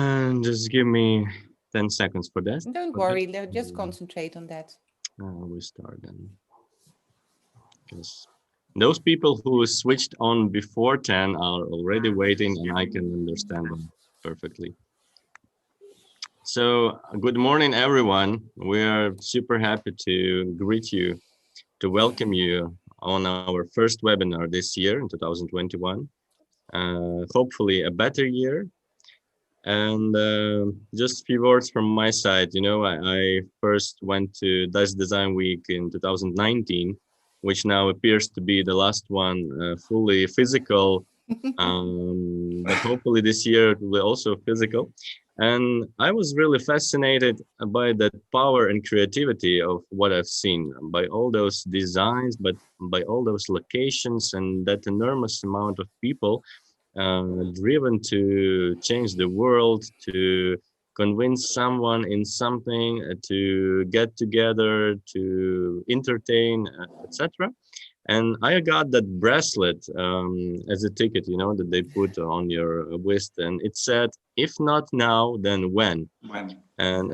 And just give me 10 seconds for that. Don't worry, just concentrate on that. We start then. Because those people who switched on before 10 are already waiting, and I can understand them perfectly. So, good morning, everyone. We are super happy to greet you, to welcome you on our first webinar this year in 2021. Hopefully, a better year. And just a few words from my side. I first went to Dutch Design Week in 2019, which now appears to be the last one fully physical. But hopefully this year it will be also physical. And I was really fascinated by that power and creativity of what I've seen, by all those designs, but by all those locations and that enormous amount of people driven to change the world, to convince someone in something, to get together, to entertain, etc. And I got that bracelet as a ticket, that they put on your wrist, and it said, "If not now, then when?" When? And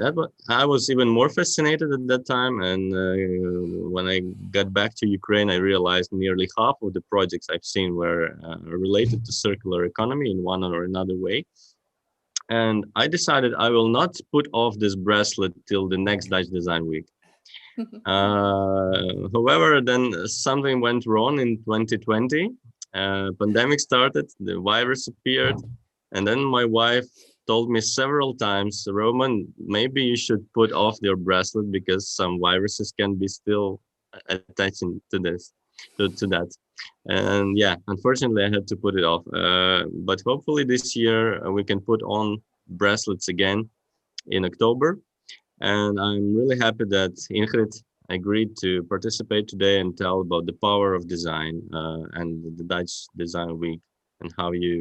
I was even more fascinated at that time. And when I got back to Ukraine, I realized nearly half of the projects I've seen were related to circular economy in one or another way. And I decided I will not put off this bracelet till the next Dutch Design Week. However, then something went wrong in 2020. Pandemic started, the virus appeared, and then my wife told me several times, "Roman, maybe you should put off your bracelet because some viruses can be still attaching to that." And yeah, unfortunately, I had to put it off. But hopefully this year we can put on bracelets again in October. And I'm really happy that Ingrid agreed to participate today and tell about the power of design and the Dutch Design Week and how you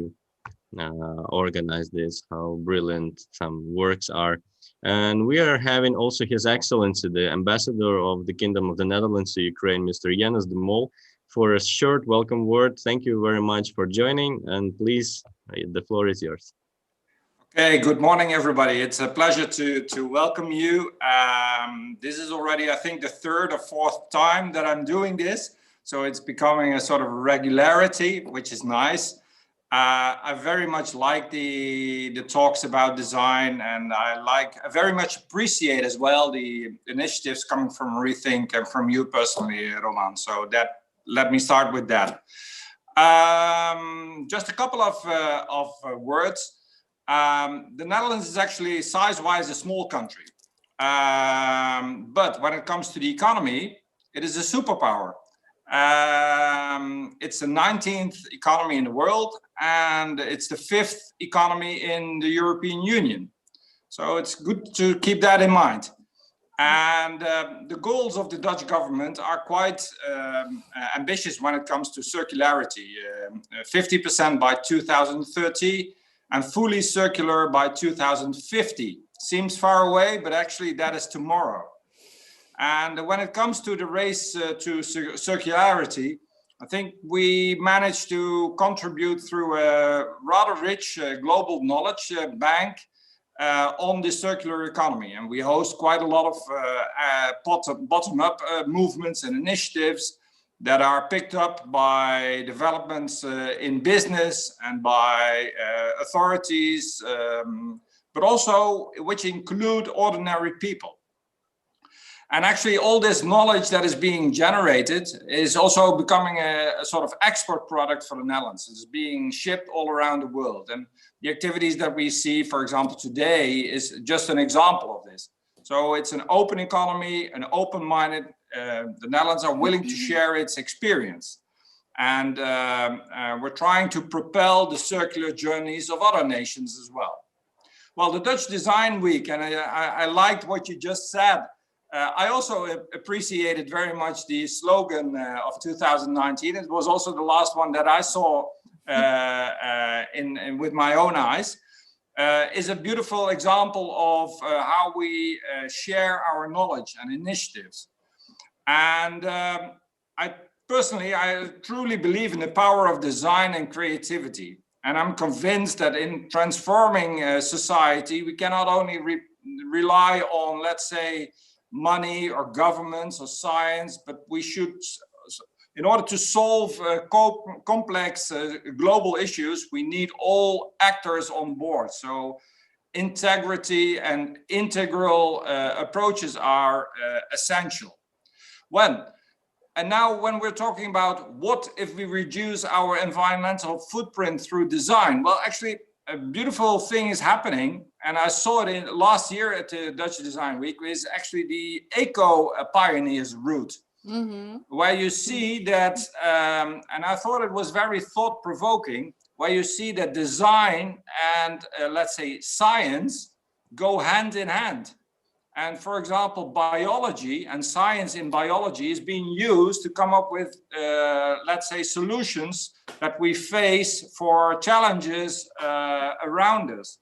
organize this, how brilliant some works are. And we are having also His Excellency, the Ambassador of the Kingdom of the Netherlands to Ukraine, Mr. Janis de Mol, for a short welcome word. Thank you very much for joining, and please, the floor is yours. Okay, good morning, everybody. It's a pleasure to welcome you. This is already, I think, the third or fourth time that I'm doing this. So it's becoming a sort of regularity, which is nice. I very much like the talks about design, and I very much appreciate as well the initiatives coming from ReThink and from you personally, Roman. So let me start with that. Just a couple of words. The Netherlands is actually size-wise a small country, but when it comes to the economy, it is a superpower. It's the 19th economy in the world, and it's the 5th economy in the European Union. So it's good to keep that in mind. And the goals of the Dutch government are quite ambitious when it comes to circularity. 50% by 2030 and fully circular by 2050. Seems far away, but actually that is tomorrow. And when it comes to the race to circularity, I think we managed to contribute through a rather rich global knowledge bank on the circular economy. And we host quite a lot of bottom-up movements and initiatives that are picked up by developments in business and by authorities, but also which include ordinary people. And actually all this knowledge that is being generated is also becoming a sort of export product for the Netherlands. It's being shipped all around the world. And the activities that we see, for example, today is just an example of this. So it's an open economy, an open-minded, the Netherlands are willing to share its experience. And we're trying to propel the circular journeys of other nations as well. Well, the Dutch Design Week, and I liked what you just said. I also appreciated very much the slogan of 2019. It was also the last one that I saw with my own eyes. Is a beautiful example of how we share our knowledge and initiatives. And I truly believe in the power of design and creativity. And I'm convinced that in transforming society, we cannot only rely on, let's say, money or governments or science, but we should, in order to solve complex global issues, we need all actors on board. So integrity and integral approaches are essential. And now when we're talking about what if we reduce our environmental footprint through design, well, actually a beautiful thing is happening, and I saw it last year at the Dutch Design Week, is actually the Eco Pioneers route, where you see that, and I thought it was very thought-provoking, where you see that design and let's say science go hand in hand. And for example, biology and science in biology is being used to come up with, let's say, solutions that we face for challenges around us.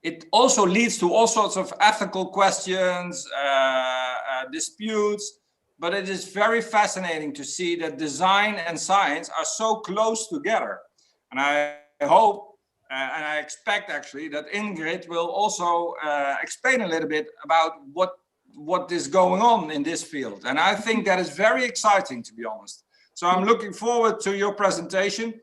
It also leads to all sorts of ethical questions, disputes, but it is very fascinating to see that design and science are so close together. And I hope and I expect actually that Ingrid will also explain a little bit about what is going on in this field. And I think that is very exciting, to be honest. So I'm looking forward to your presentation,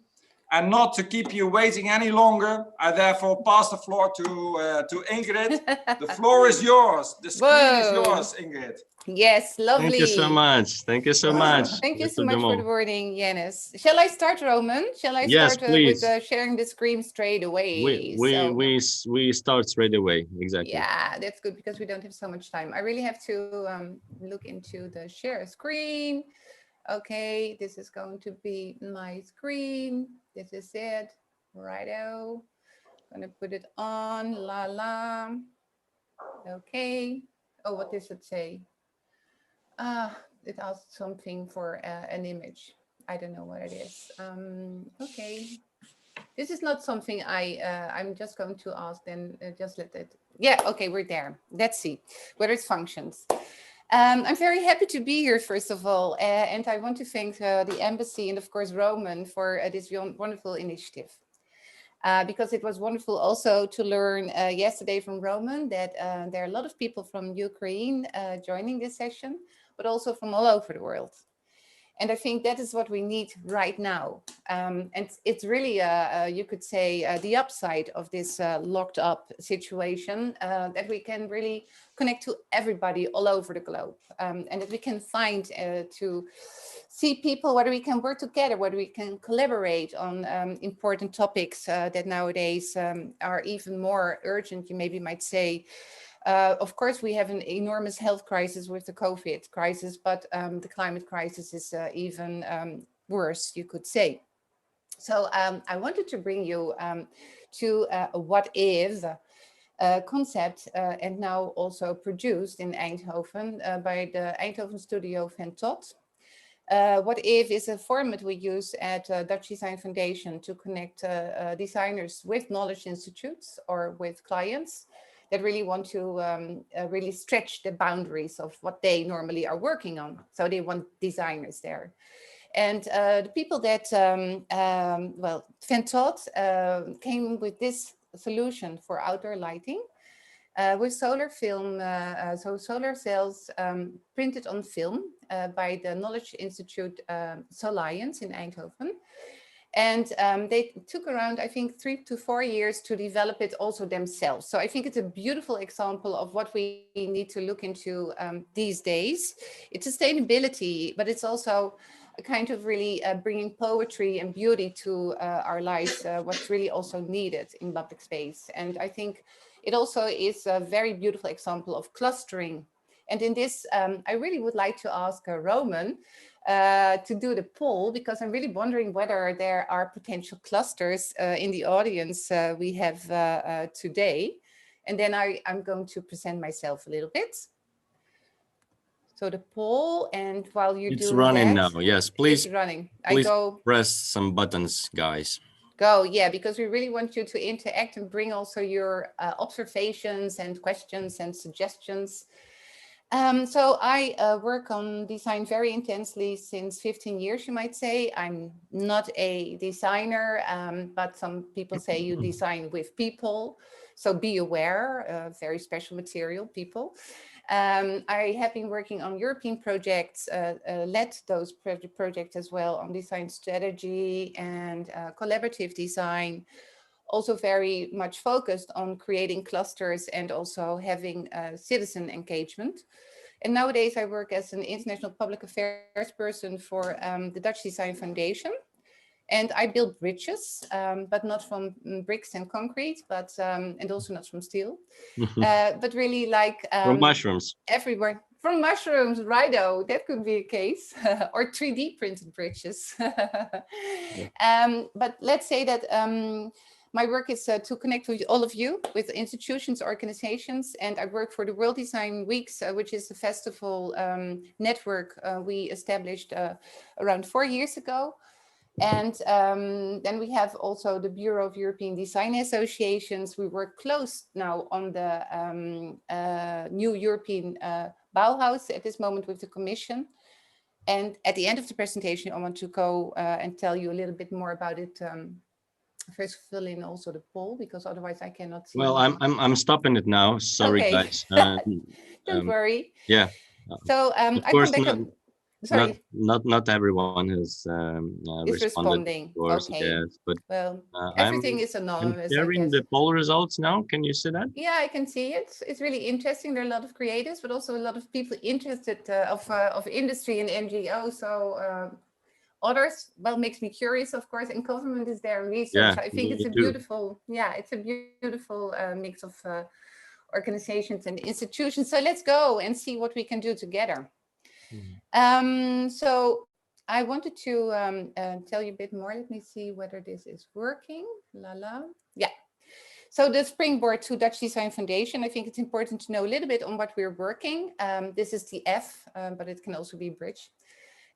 and not to keep you waiting any longer, I therefore pass the floor to Ingrid. The floor is yours. The screen is yours, Ingrid. Yes, lovely. Thank you so much. Thank you so much. Thank you so much for the wording, Janus. Shall I start, Roman? Shall I start with sharing the screen straight away? We start straight away. Exactly. Yeah, that's good because we don't have so much time. I really have to look into the share screen. Okay, this is going to be my screen. This is it. Righto. Gonna put it on. La la. Okay. Oh, what does it say? It asked something for an image. I don't know what it is. Okay. This is not something I'm just going to ask, then just let it. Yeah, okay, we're there. Let's see whether it functions. I'm very happy to be here, first of all, and I want to thank the embassy and of course Roman for this wonderful initiative. Because it was wonderful also to learn yesterday from Roman that there are a lot of people from Ukraine joining this session, but also from all over the world. And I think that is what we need right now. And it's really, you could say, the upside of this locked up situation, that we can really connect to everybody all over the globe. And that we can find to see people, whether we can work together, whether we can collaborate on important topics that nowadays are even more urgent, you maybe might say. Of course, we have an enormous health crisis with the COVID crisis, but the climate crisis is even worse, you could say. So I wanted to bring you to a what if concept and now also produced in Eindhoven by the Eindhoven studio Van Tot. What if is a format we use at Dutch Design Foundation to connect designers with knowledge institutes or with clients that really want to really stretch the boundaries of what they normally are working on. So they want designers there. And the people that, well, Van Tot came with this solution for outdoor lighting with solar film, so solar cells printed on film by the Knowledge Institute Soliance in Eindhoven. And they took around, I think, 3 to 4 years to develop it also themselves. So I think it's a beautiful example of what we need to look into these days. It's sustainability, but it's also a kind of really bringing poetry and beauty to our lives, what's really also needed in public space. And I think it also is a very beautiful example of clustering. And in this, I really would like to ask Roman to do the poll, because I'm really wondering whether there are potential clusters in the audience we have today. And then I'm going to present myself a little bit. So the poll, and while you do it's running that, now. Yes, please. It's running. Please I go press some buttons, guys. Go, yeah, because we really want you to interact and bring also your observations and questions and suggestions. So I work on design very intensely since 15 years, you might say. I'm not a designer, but some people say you design with people. So be aware, very special material, people. I have been working on European projects, led those projects as well on design strategy and collaborative design. Also very much focused on creating clusters and also having citizen engagement. And nowadays I work as an international public affairs person for the Dutch Design Foundation. And I build bridges, but not from bricks and concrete, but and also not from steel, but really like From mushrooms. everywhere. From mushrooms, righto, that could be a case, or 3D printed bridges. But let's say that my work is to connect with all of you, with institutions, organizations, and I work for the World Design Weeks, which is a festival network we established around 4 years ago. And then we have also the Bureau of European Design Associations. We work close now on the new European Bauhaus at this moment with the Commission. And at the end of the presentation, I want to go and tell you a little bit more about it. First, fill in also the poll, because otherwise I cannot see. Well, I'm stopping it now. Sorry, okay. guys. Don't worry. Yeah. So of I course, come back. Sorry. Not everyone is responding. of course, okay. Yes, but well, everything is anonymous. I'm sharing the poll results now. Can you see that? Yeah, I can see it. It's really interesting. There are a lot of creators, but also a lot of people interested of industry and NGO. So others, well, makes me curious, of course. And government is there in research. Yeah, I think it's a beautiful, it's a beautiful mix of organizations and institutions. So let's go and see what we can do together. So I wanted to tell you a bit more. Let me see whether this is working. Yeah. So the springboard to Dutch Design Foundation, I think it's important to know a little bit on what we're working. This is the F, but it can also be bridge.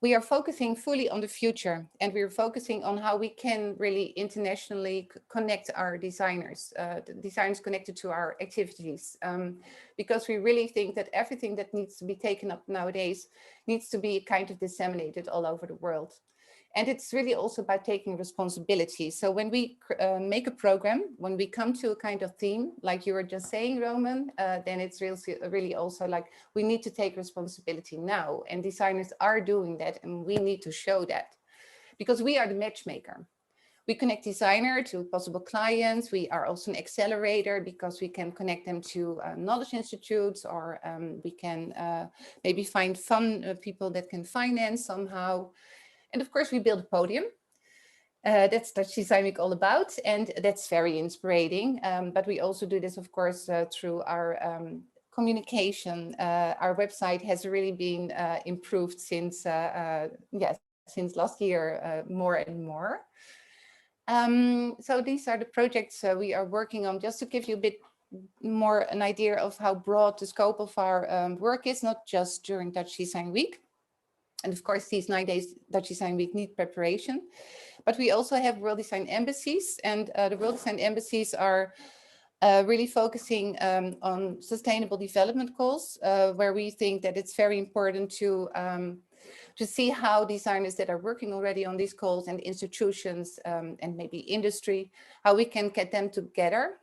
We are focusing fully on the future, and we're focusing on how we can really internationally connect our designers, the designers connected to our activities, because we really think that everything that needs to be taken up nowadays needs to be kind of disseminated all over the world. And it's really also about taking responsibility. So when we make a program, when we come to a kind of theme, like you were just saying, Roman, then it's really also like we need to take responsibility now. And designers are doing that, and we need to show that, because we are the matchmaker. We connect designer to possible clients. We are also an accelerator, because we can connect them to knowledge institutes, or we can maybe find fun people that can finance somehow. And of course, we build a podium. That's Dutch Design Week all about, and that's very inspiring. But we also do this, of course, through our communication. Our website has really been improved since, since last year, more and more. So these are the projects we are working on, just to give you a bit more an idea of how broad the scope of our work is, not just during Dutch Design Week. And of course, these 9 days Dutch Design Week need preparation. But we also have World Design Embassies, and the World Design Embassies are really focusing on sustainable development goals, where we think that it's very important to see how designers that are working already on these goals, and institutions and maybe industry, how we can get them together.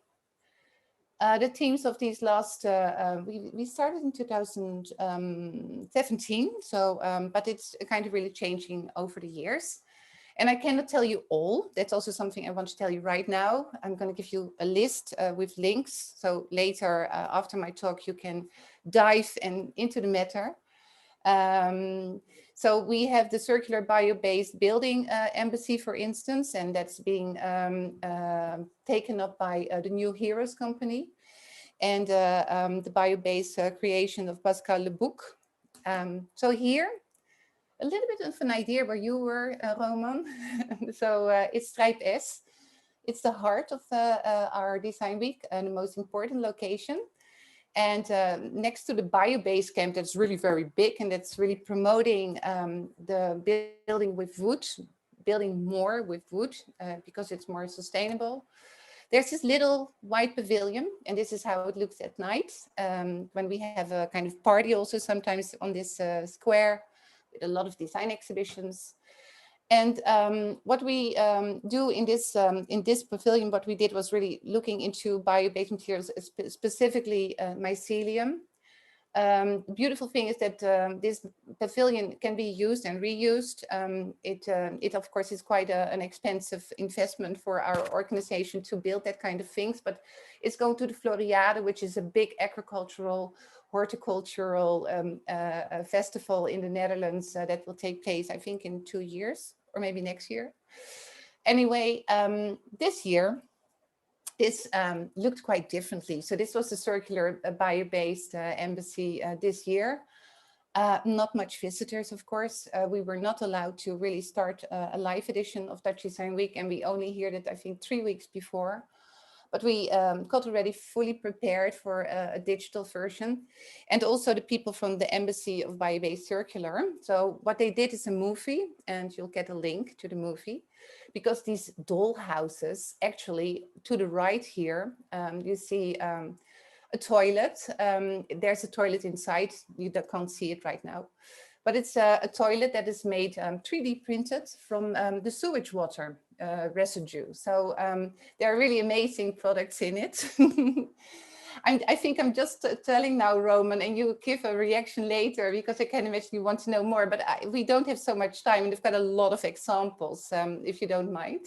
The themes of these last, we started in 2017, so, but it's kind of really changing over the years. And I cannot tell you all. That's also something I want to tell you right now. I'm going to give you a list with links. So later, after my talk, you can dive into the matter. So we have the circular bio-based building embassy, for instance, and that's being taken up by the New Heroes company, and the bio-based creation of Pascal Lebouc. So here, a little bit of an idea where you were, Roman. So it's Stripe S. It's the heart of our design week and the most important location. And next to the bio-based camp, that's really very big, and that's really promoting the building with wood, building more with wood, because it's more sustainable. There's this little white pavilion, and this is how it looks at night when we have a kind of party also sometimes on this square with a lot of design exhibitions. And what we do in this pavilion, what we did was really looking into bio-based materials, specifically mycelium. The beautiful thing is that this pavilion can be used and reused. It of course is quite an expensive investment for our organization to build that kind of things, but it's going to the Floriade, which is a big agricultural, horticultural festival in the Netherlands that will take place, I think, in 2 years or maybe next year. Anyway, this year, this looked quite differently. So this was a circular bio-based embassy this year. Not much visitors, of course. We were not allowed to really start a live edition of Dutch Design Week, and we only heard it, I think, 3 weeks before. But we got already fully prepared for a digital version. And also the people from the Embassy of Bio-Based Circular. So what they did is a movie, and you'll get a link to the movie. Because these doll houses, actually, to the right here, you see a toilet. There's a toilet inside. You can't see it right now. But it's a toilet that is made 3D printed from the sewage water residue. So there are really amazing products in it. I think I'm just telling now, Roman, and you give a reaction later because I can imagine you want to know more, but we don't have so much time and we've got a lot of examples, if you don't mind.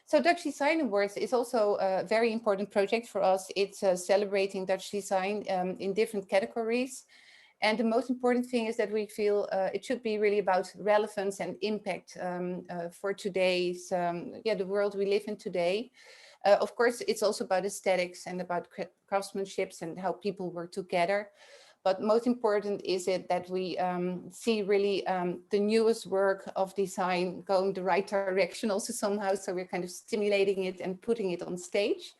So Dutch Design Awards is also a very important project for us. It's celebrating Dutch design in different categories. And the most important thing is that we feel it should be really about relevance and impact for today's, the world we live in today. Of course, it's also about aesthetics and about craftsmanship and how people work together. But most important is it that we see really the newest work of design going the right direction also somehow. So we're kind of stimulating it and putting it on stage,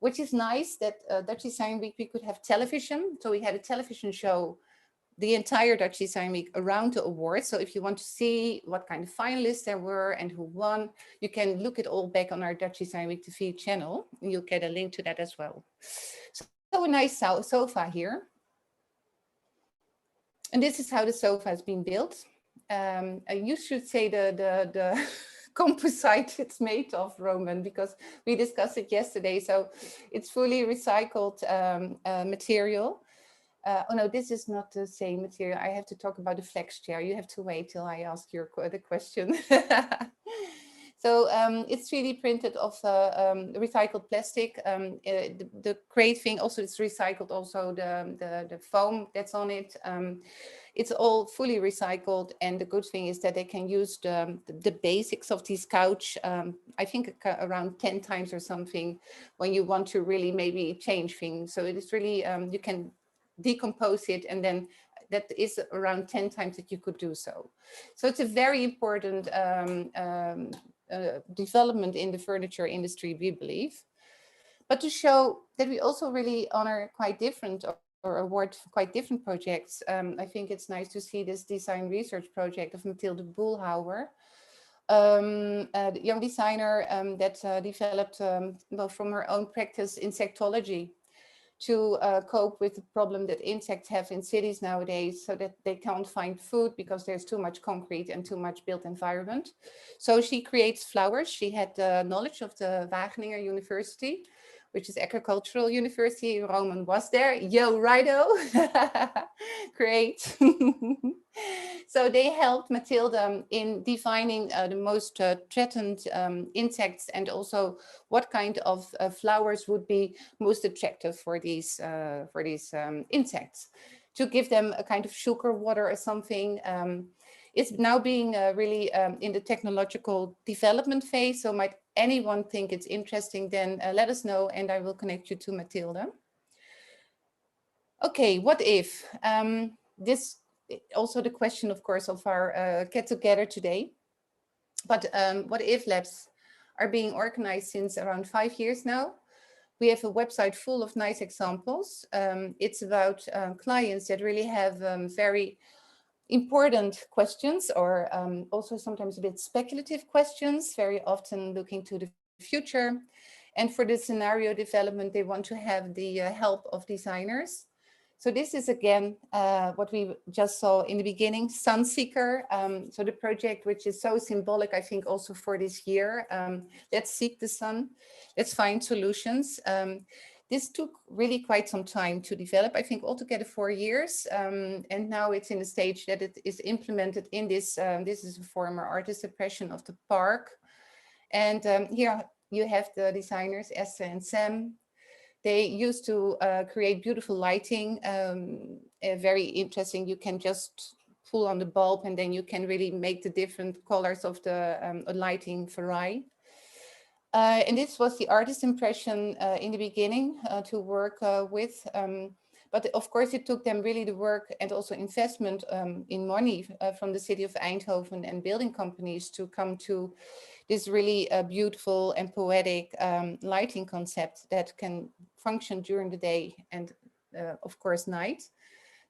which is nice that Dutch Design Week, we could have television. So we had a television show the entire Dutch Design Week around the awards. So if you want to see what kind of finalists there were and who won, you can look it all back on our Dutch Design Week TV channel. And you'll get a link to that as well. So a nice sofa here. And this is how the sofa has been built. You should say the composite it's made of, Roman, because we discussed it yesterday. So it's fully recycled material. Oh no, this is not the same material. I have to talk about the flex chair. You have to wait till I ask the question. So it's 3D printed of recycled plastic. The great thing also is recycled. Also the foam that's on it. It's all fully recycled, and the good thing is that they can use the basics of this couch. I think around 10 times or something when you want to really maybe change things. So it is really you can decompose it, and then that is around 10 times that you could do so. So it's a very important development in the furniture industry, we believe. But to show that we also really honor quite different or award quite different projects, I think it's nice to see this design research project of Mathilde Boelhouwer, the young designer that developed well, from her own practice insectology to cope with the problem that insects have in cities nowadays, so that they can't find food because there's too much concrete and too much built environment. So she creates flowers. She had the knowledge of the Wageningen University, which is agricultural university. Roman was there. Yo, righto. Great. So they helped Mathilde in defining the most threatened insects, and also what kind of flowers would be most attractive for these insects, to give them a kind of sugar water or something. It's now being really in the technological development phase. So might anyone think it's interesting, then let us know and I will connect you to Mathilde. Okay, what if? This also the question, of course, of our get together today. But what if labs are being organized since around 5 years now. We have a website full of nice examples. It's about clients that really have very important questions, or also sometimes a bit speculative questions, very often looking to the future. And for the scenario development, they want to have the help of designers. So this is again what we just saw in the beginning, Sunseeker. So the project, which is so symbolic, I think, also for this year. Let's seek the sun, let's find solutions. This took really quite some time to develop, I think altogether 4 years. And now it's in a stage that it is implemented in this. This is a former artist impression of the park. And here you have the designers, Esther and Sam. They used to create beautiful lighting, very interesting. You can just pull on the bulb and then you can really make the different colors of the lighting vary. And this was the artist impression in the beginning to work with. But of course, it took them really the work and also investment in money from the city of Eindhoven and building companies to come to this really beautiful and poetic lighting concept that can function during the day and of course night.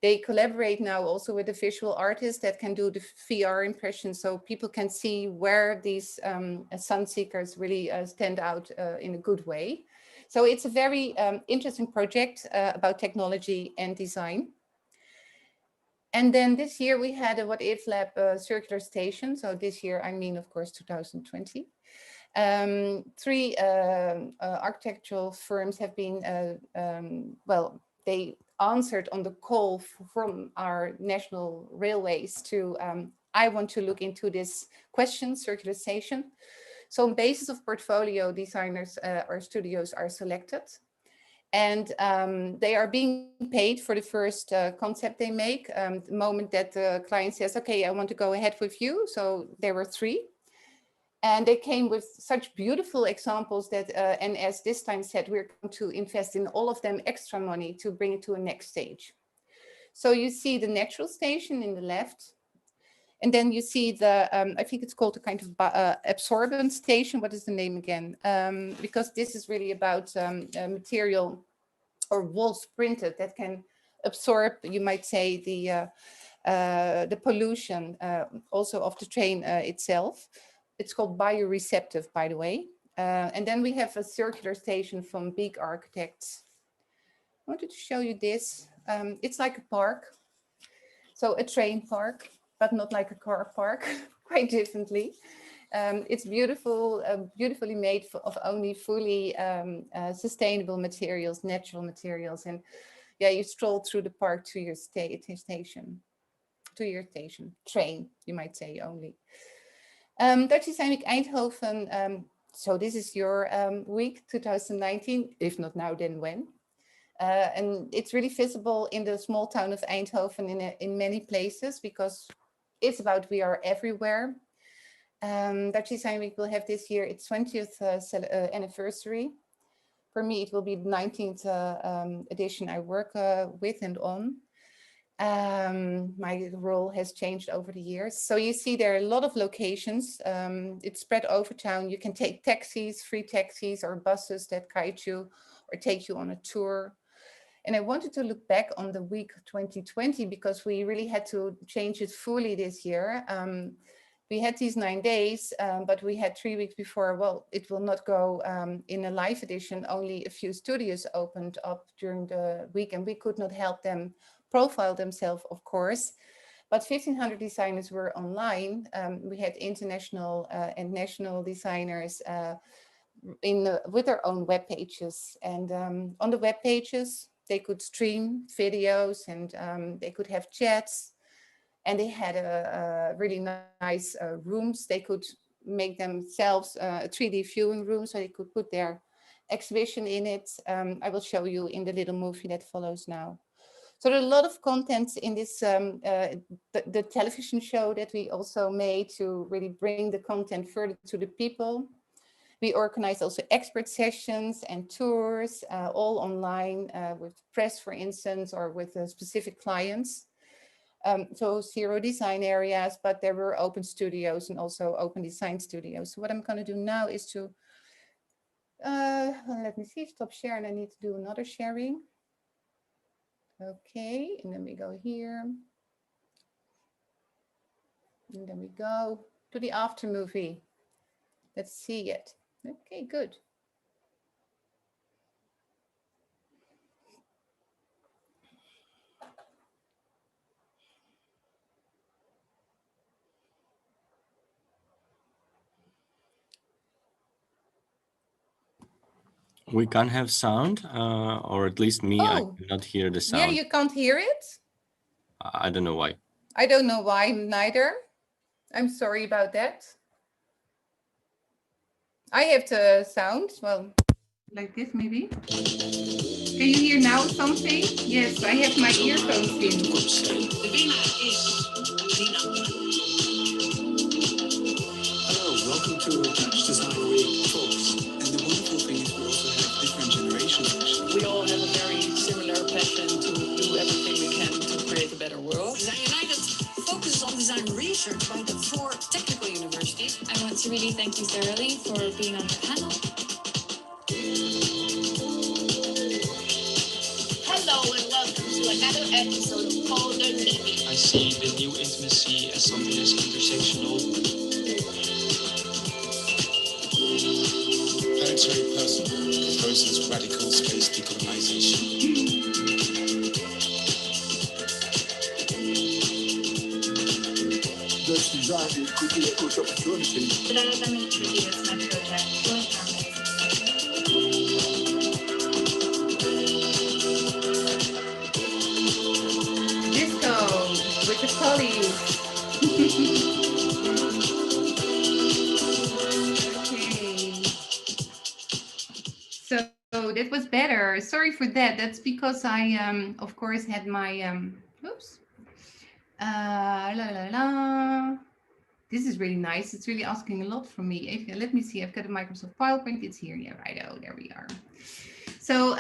They collaborate now also with a visual artist that can do the VR impression, so people can see where these sun seekers really stand out in a good way. So it's a very interesting project about technology and design. And then this year we had a What If Lab circular station. So this year, I mean, of course, 2020. 3 architectural firms have been, well, they answered on the call from our national railways to, I want to look into this question, circularization. So on basis of portfolio, designers or studios are selected. And they are being paid for the first concept they make. The moment that the client says, okay, I want to go ahead with you. So there were 3. And they came with such beautiful examples that, and as this time said, we're going to invest in all of them extra money to bring it to a next stage. So you see the natural station in the left. And then you see the, I think it's called a kind of absorbent station. What is the name again? Because this is really about material or walls printed that can absorb, you might say, the pollution also of the train itself. It's called bioreceptive, by the way. And then we have a circular station from Big Architects. I wanted to show you this. It's like a park. So a train park, but not like a car park, quite differently. It's beautiful, beautifully made of only fully sustainable materials, natural materials. And yeah, you stroll through the park to your station, train, you might say only. Dutch Design Week Eindhoven. So this is your week 2019, if not now, then when? And it's really visible in the small town of Eindhoven in many places because it's about we are everywhere. Dutch Design Week will have this year its 20th anniversary. For me, it will be the 19th edition I work with and on. My role has changed over the years. So you see there are a lot of locations. It's spread over town. You can take taxis, free taxis or buses that guide you or take you on a tour. And I wanted to look back on the week 2020 because we really had to change it fully this year. We had these 9 days, but we had 3 weeks before, well, it will not go in a live edition. Only a few studios opened up during the week and we could not help them profile themselves, of course. But 1,500 designers were online. We had international and national designers with their own web pages. And on the web pages, they could stream videos and they could have chats. And they had a really nice rooms. They could make themselves a 3D viewing room so they could put their exhibition in it. I will show you in the little movie that follows now. So there are a lot of content in this, the television show that we also made to really bring the content further to the people. We organized also expert sessions and tours, all online with press, for instance, or with specific clients. So 0 design areas, but there were open studios and also open design studios. So what I'm going to do now is to, let me see, stop sharing. I need to do another sharing. Okay, and then we go here. And then we go to the after movie. Let's see it. Okay, good. We can't have sound, or at least me, I Oh, cannot hear the yeah, sound. you can't hear it? I don't know why. I don't know why neither. I'm sorry about that. I have the sound, well, like this maybe. Can you hear now something? Yes, I have my earphones in. The winner is Lina. Hello, welcome to Dutch Design Week Talks. And the wonderful thing is we also have different generations. We all have a very similar passion to do everything we can to create a better world. Design United focuses on design research by the 4 technical universities. I want to really thank you thoroughly for being on the panel. Hello and welcome to another episode of Colder Living. I see the new intimacy as something that's intersectional. Planetary person proposes radical space decolonization. Dutch design could be a good opportunity. Today I'm going to introduce my project, Disco with the colleagues. Okay. So that was better. Sorry for that. That's because I, of course, had my, oops. La la la. This is really nice. It's really asking a lot from me. Let me see. I've got a Microsoft PowerPoint. It's here. Yeah, right. Oh, there we are. So,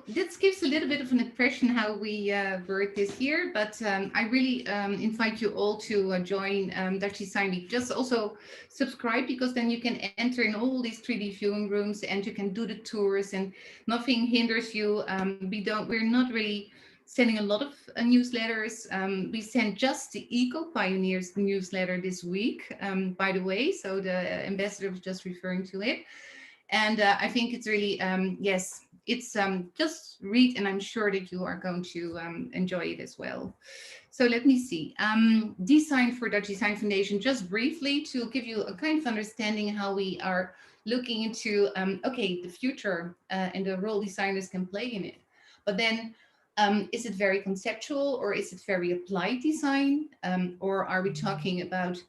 this gives a little bit of an impression how we work this year, but I really invite you all to join Dutch Design Week. Just also subscribe, because then you can enter in all these 3D viewing rooms and you can do the tours and nothing hinders you. We're not really sending a lot of newsletters. We sent just the Eco Pioneers newsletter this week, by the way. So the ambassador was just referring to it. And I think it's really, yes, it's just read, and I'm sure that you are going to enjoy it as well. So let me see. Design for Dutch Design Foundation, just briefly to give you a kind of understanding how we are looking into, okay, the future and the role designers can play in it. But then, is it very conceptual, or is it very applied design? Or are we talking about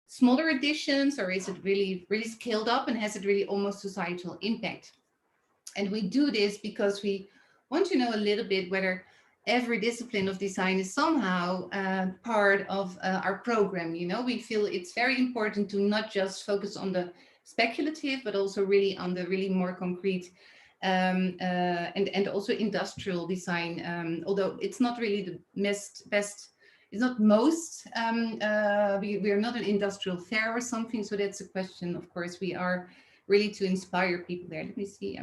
smaller editions, or is it really scaled up, and has it really almost societal impact? And we do this because we want to know a little bit whether every discipline of design is somehow part of our program. You know, we feel it's very important to not just focus on the speculative, but also really on the really more concrete and also industrial design, although it's not really the best. It's not most, we are not an industrial fair or something. So that's a question, of course, we are really to inspire people there. Let me see,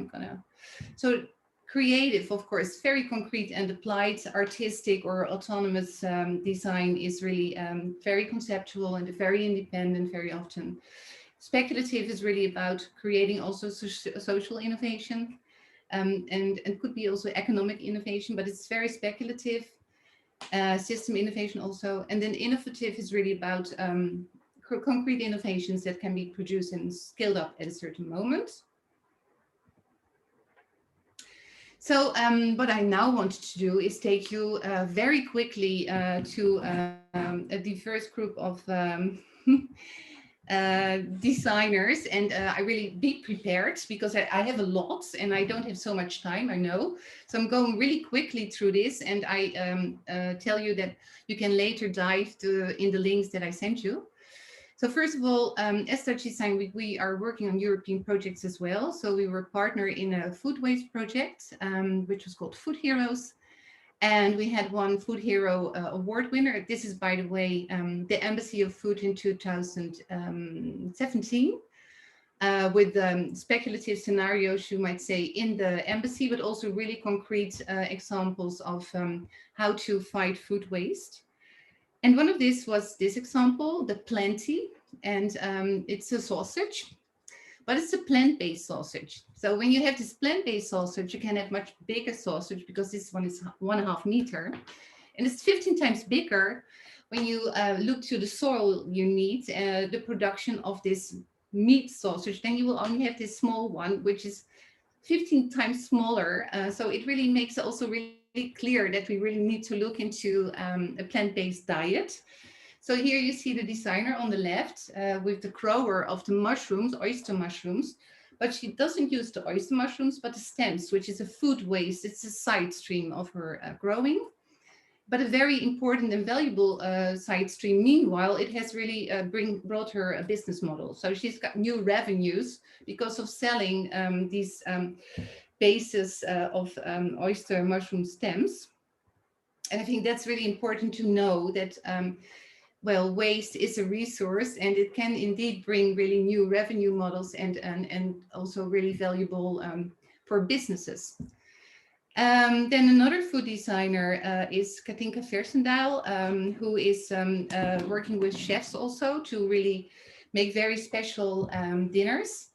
so creative, of course, very concrete and applied. Artistic or autonomous design is really very conceptual and very independent very often. Speculative is really about creating also social innovation and could be also economic innovation, but it's very speculative. System innovation also, and then innovative is really about concrete innovations that can be produced and scaled up at a certain moment. So what I now want to do is take you very quickly to a diverse group of designers, and I really be prepared, because I have a lot and I don't have so much time, I know. So I'm going really quickly through this, and I tell you that you can later dive in the links that I sent you. So first of all, as Dutch Design, we are working on European projects as well. So we were partner in a food waste project, which was called Food Heroes. And we had one Food Hero award winner. This is, by the way, the Embassy of Food in 2017, with speculative scenarios, you might say, in the embassy, but also really concrete examples of how to fight food waste. And one of these was this example, the Plenty, and it's a sausage. but it's a plant-based sausage. So when you have this plant-based sausage, you can have much bigger sausage because this one is 1.5 meter. And it's 15 times bigger when you look to the soil you need, the production of this meat sausage. Then you will only have this small one, which is 15 times smaller. So it really makes it also really clear that we really need to look into a plant-based diet. So here you see the designer on the left with the grower of the mushrooms, oyster mushrooms, but she doesn't use the oyster mushrooms, but the stems, which is a food waste. It's a side stream of her growing, but a very important and valuable side stream. Meanwhile, it has really brought her a business model. So she's got new revenues because of selling these bases of oyster mushroom stems. And I think that's really important to know that, well, waste is a resource and it can indeed bring really new revenue models and also really valuable for businesses. Then another food designer is Katinka Versendaal, who is working with chefs also to really make very special dinners.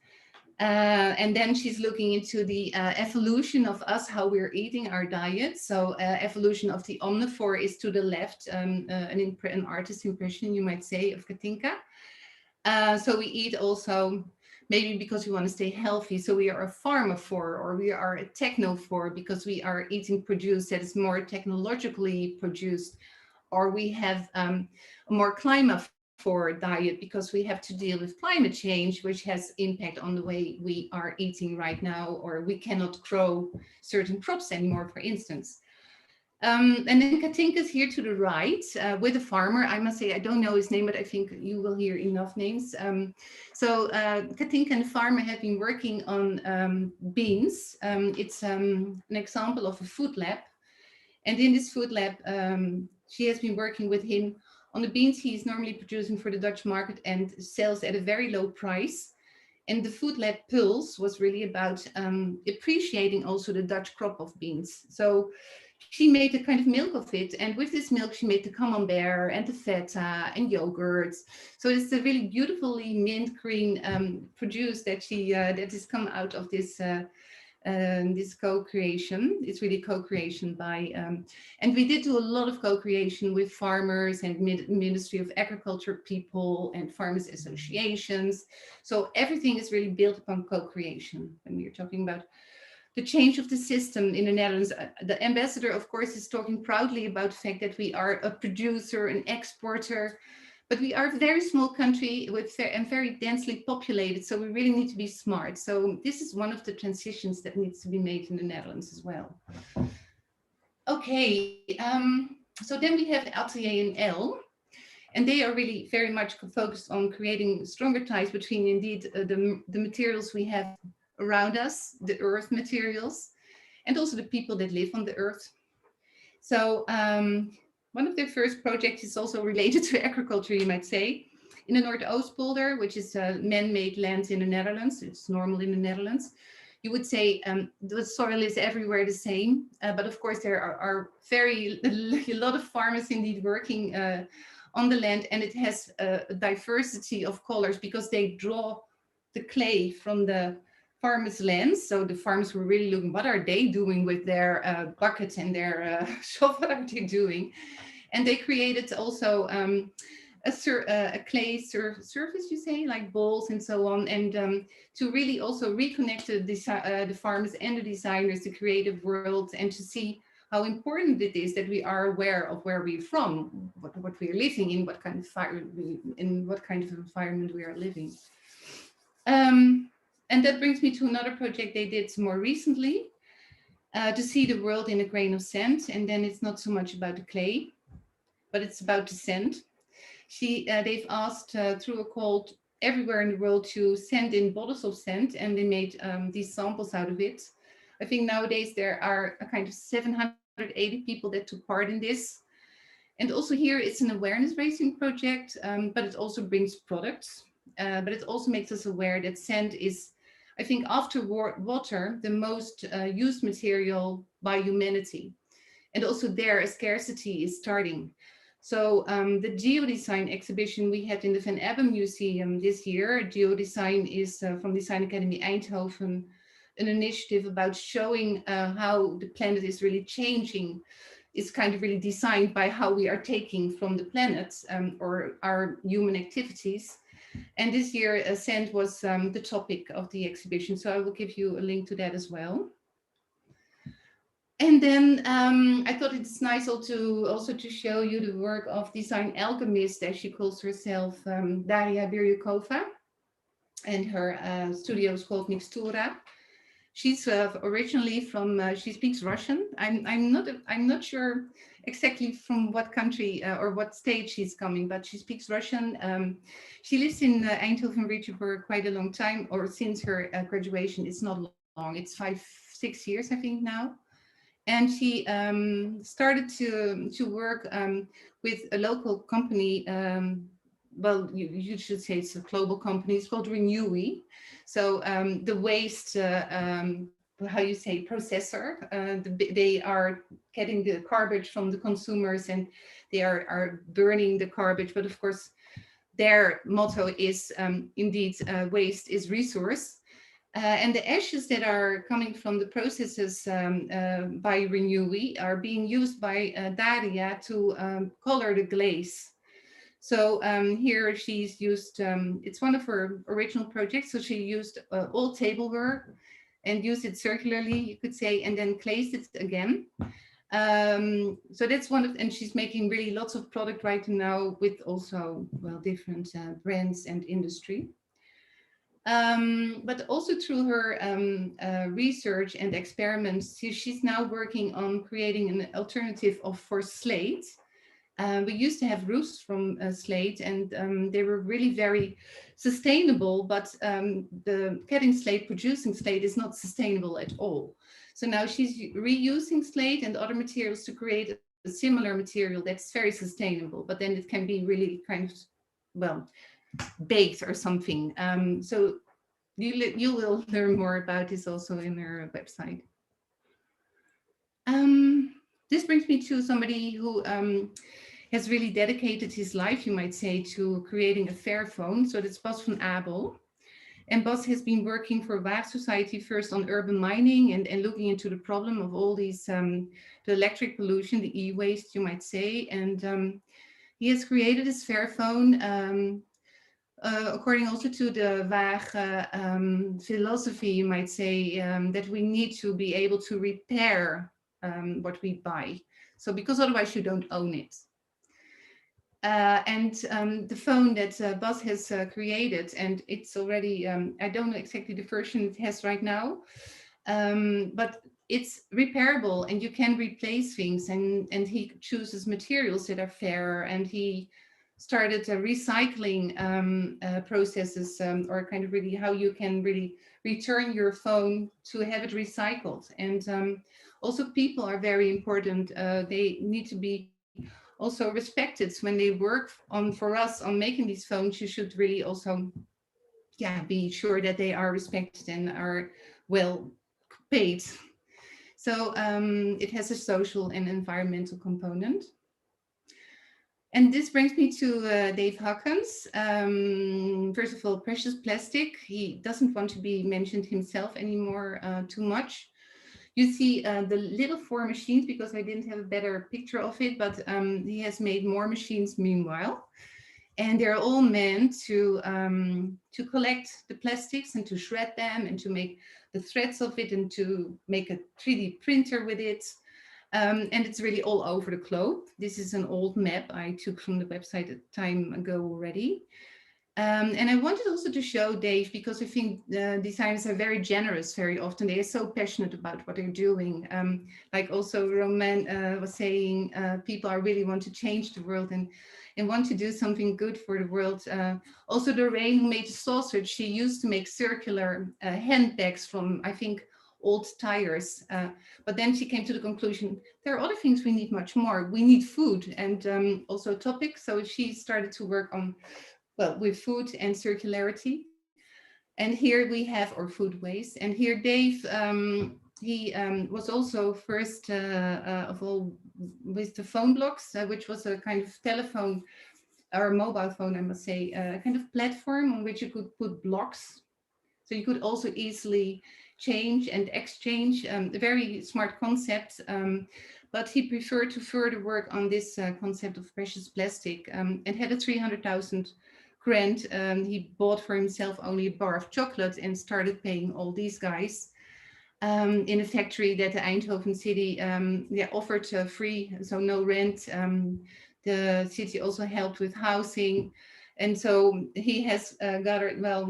And then she's looking into the evolution of us, how we're eating our diet. So evolution of the omnifour is to the left, an artist's impression, you might say, of Katinka. So we eat also, maybe because we want to stay healthy. So we are a pharmaphore or we are a technophore because we are eating produce that is more technologically produced, or we have a more climaphore diet because we have to deal with climate change, which has impact on the way we are eating right now, or we cannot grow certain crops anymore, for instance. And then Katinka is here to the right with a farmer. I must say, I don't know his name, but I think you will hear enough names. So Katinka and the farmer have been working on beans. It's an example of a food lab. And in this food lab, she has been working with him on the beans he is normally producing for the Dutch market and sells at a very low price. And the food lab Pulse was really about appreciating also the Dutch crop of beans. So she made a kind of milk of it. And with this milk, she made the camembert and the feta and yogurts. So it's a really beautifully mint green produce that that has come out of this this co-creation. It's really co-creation by, and we did do a lot of co-creation with farmers and Ministry of Agriculture people and farmers associations. So everything is really built upon co-creation. When we're talking about the change of the system in the Netherlands, the ambassador, of course, is talking proudly about the fact that we are a producer, an exporter, but we are a very small country and very densely populated. So we really need to be smart. So this is one of the transitions that needs to be made in the Netherlands as well. Okay, so then we have Atelier in L, and they are really very much focused on creating stronger ties between indeed the materials we have around us, the earth materials, and also the people that live on the earth. So one of their first projects is also related to agriculture, you might say. In the Noordoostpolder, which is man-made land in the Netherlands, it's normal in the Netherlands, you would say the soil is everywhere the same. But of course, there are a lot of farmers indeed working on the land, and it has a diversity of colors because they draw the clay from the farmers' lands. So the farmers were really looking, what are they doing with their buckets and their shovel? What are they doing? And they created also a clay surface, you say, like bowls and so on, and to really also reconnect the farmers and the designers, the creative world, and to see how important it is that we are aware of where we're from, what we are living in, what kind of environment we are living. And that brings me to another project they did more recently, to see the world in a grain of sand. And then it's not so much about the clay, but it's about the sand. They've asked through a call everywhere in the world to send in bottles of sand, and they made these samples out of it. I think nowadays there are a kind of 780 people that took part in this. And also here it's an awareness raising project, but it also brings products. But it also makes us aware that sand is, I think, after water, the most used material by humanity. And also there, a scarcity is starting. So the geodesign exhibition we had in the Van Ebbe Museum this year, geodesign is from Design Academy Eindhoven, an initiative about showing how the planet is really changing. It's kind of really designed by how we are taking from the planet or our human activities. And this year, sand was the topic of the exhibition. So I will give you a link to that as well. And then I thought it's nice also to show you the work of design alchemist, as she calls herself, Daria Biryukova, and her studio is called Mixtura. She's originally from, she speaks Russian. I'm not sure exactly from what country or what state she's coming, but she speaks Russian. She lives in Eindhoven region for quite a long time, or since her graduation. It's not long, it's 5-6 years, I think now. And she started to work with a local company. Well, you should say it's a global company. It's called Renewy. So the waste, how you say, processor. They are getting the garbage from the consumers and they are burning the garbage. But of course, their motto is indeed waste is resource. And the ashes that are coming from the processes by Renewy are being used by Daria to color the glaze. So here she's used, it's one of her original projects. So she used old tableware and used it circularly, you could say, and then glazed it again. So that's one of, and she's making really lots of product right now with also, well, different brands and industry. But also through her research and experiments, she's now working on creating an alternative for slate. We used to have roofs from slate and they were really very sustainable, but the getting slate, producing slate is not sustainable at all. So now she's reusing slate and other materials to create a similar material that's very sustainable, but then it can be really kind of, well, baked or something. So you will learn more about this also in her website. This brings me to somebody who has really dedicated his life, you might say, to creating a fair phone. So that's Bas van Abel. And Bas has been working for Wacht Society first on urban mining and looking into the problem of all these, the electric pollution, the e-waste, you might say. And he has created this fair phone according also to the Wacht philosophy, you might say, that we need to be able to repair what we buy. So because otherwise you don't own it. And the phone that Bas has created, and it's already, I don't know exactly the version it has right now, but it's repairable and you can replace things, and he chooses materials that are fair, and he started recycling processes or kind of really how you can really return your phone to have it recycled. And also people are very important. They need to be also respected when they work on for us on making these phones. You should really also be sure that they are respected and are well paid. So it has a social and environmental component. And this brings me to Dave Hawkins. First of all, precious plastic. He doesn't want to be mentioned himself anymore too much. You see the little 4 machines, because I didn't have a better picture of it, but he has made more machines meanwhile. And they're all meant to collect the plastics and to shred them and to make the threads of it and to make a 3D printer with it. And it's really all over the globe. This is an old map I took from the website a time ago already. And I wanted also to show Dave, because I think designers are very generous very often. They are so passionate about what they're doing. Like also Roman was saying, people are really want to change the world and want to do something good for the world. Also Lorraine, who made the sausage, she used to make circular handbags from, I think, old tires. But then she came to the conclusion, there are other things we need much more. We need food and also a topic. So she started to work on, well, with food and circularity. And here we have our food waste. And here Dave, he was also first of all with the phone blocks, which was a kind of telephone or mobile phone, I must say, a kind of platform on which you could put blocks. So you could also easily change and exchange, a very smart concept. But he preferred to further work on this concept of precious plastic, and had a 300,000 grant. He bought for himself only a bar of chocolate and started paying all these guys in a factory that the Eindhoven city offered free, so no rent. The city also helped with housing. And so he has gathered a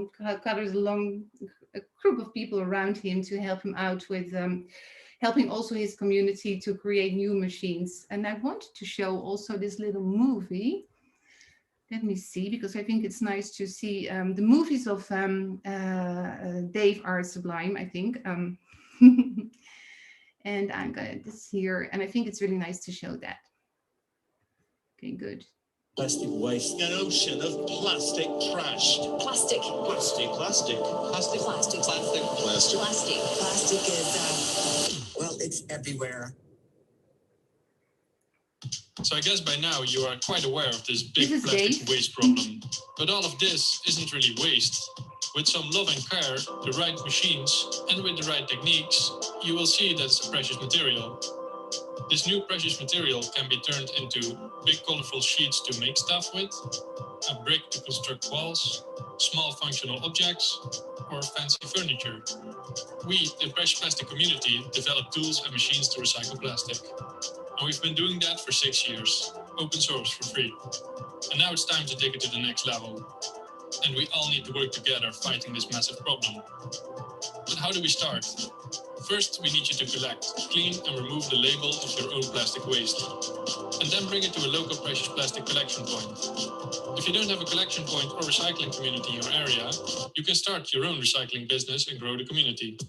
group of people around him to help him out with helping also his community to create new machines. And I wanted to show also this little movie. Let me see, because I think it's nice to see the movies of Dave are sublime, I think. And I'm gonna this here, and I think it's really nice to show that. Okay, good. Plastic waste. An ocean of plastic trash. Plastic. Plastic. Plastic. Plastic. Plastic. Plastic. Plastic. Plastic. Plastic is, well, it's everywhere. So I guess by now you are quite aware of this big This is plastic Dave. waste problem. But all of this isn't really waste. With some love and care, the right machines, and with the right techniques, you will see that it's a precious material. This new precious material can be turned into big colorful sheets to make stuff with, a brick to construct walls, small functional objects, or fancy furniture. We, the precious plastic community, develop tools and machines to recycle plastic. And we've been doing that for 6 years, open source for free. And now it's time to take it to the next level. And we all need to work together fighting this massive problem. But how do we start? First, we need you to collect, clean and remove the label of your own plastic waste. And then bring it to a local precious plastic collection point. If you don't have a collection point or recycling community in your area, you can start your own recycling business and grow the community.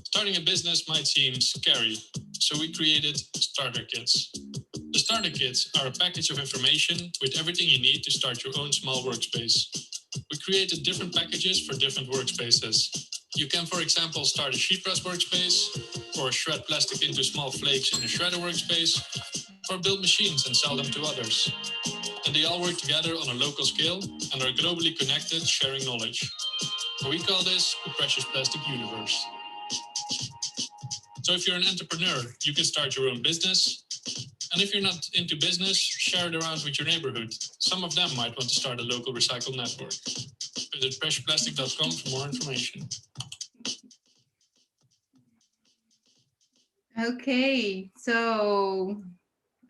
Starting a business might seem scary, so we created starter kits. The starter kits are a package of information with everything you need to start your own small workspace. We created different packages for different workspaces. You can, for example, start a sheet press workspace, or shred plastic into small flakes in a shredder workspace, or build machines and sell them to others. And they all work together on a local scale and are globally connected, sharing knowledge. And we call this the precious plastic universe. So if you're an entrepreneur, you can start your own business. And if you're not into business, share it around with your neighborhood. Some of them might want to start a local recycle network. Visit preciosplastic.com for more information. Okay, so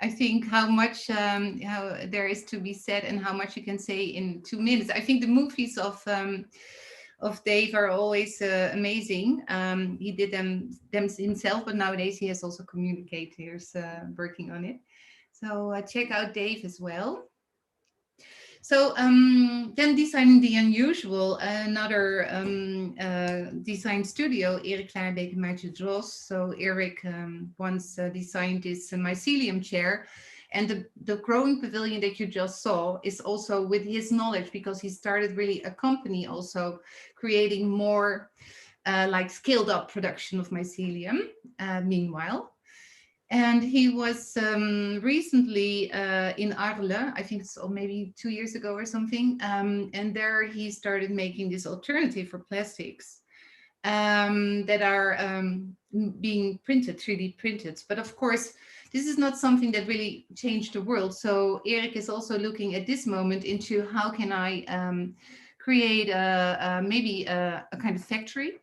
I think how much how there is to be said and how much you can say in 2 minutes. I think the movies of Dave are always amazing. He did them himself, but nowadays he has also communicators working on it. So check out Dave as well. So then designing the unusual, another design studio, Erik Klaarbeek and Maartje Dros. So Erik once designed this mycelium chair. And the growing pavilion that you just saw is also with his knowledge, because he started really a company also creating more like scaled up production of mycelium meanwhile. And he was recently in Arles, I think it's maybe 2 years ago or something. And there he started making this alternative for plastics that are being printed, 3D printed. But of course, this is not something that really changed the world. So Erik is also looking at this moment into how can I create maybe a kind of factory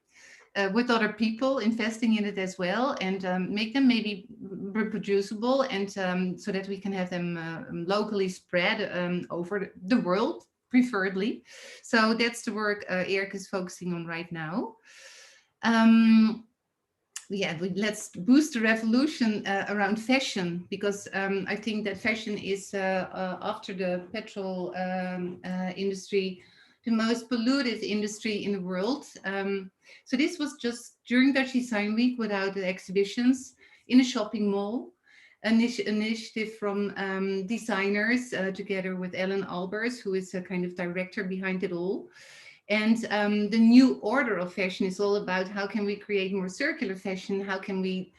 with other people investing in it as well, and make them maybe reproducible, and so that we can have them locally spread over the world, preferably. So that's the work Erik is focusing on right now. Yeah, let's boost the revolution around fashion, because I think that fashion is, after the petrol industry, the most polluted industry in the world. So this was just during Dutch Design Week, without the exhibitions, in a shopping mall, an initiative from designers together with Ellen Albers, who is a kind of director behind it all. And the new order of fashion is all about how can we create more circular fashion? How can we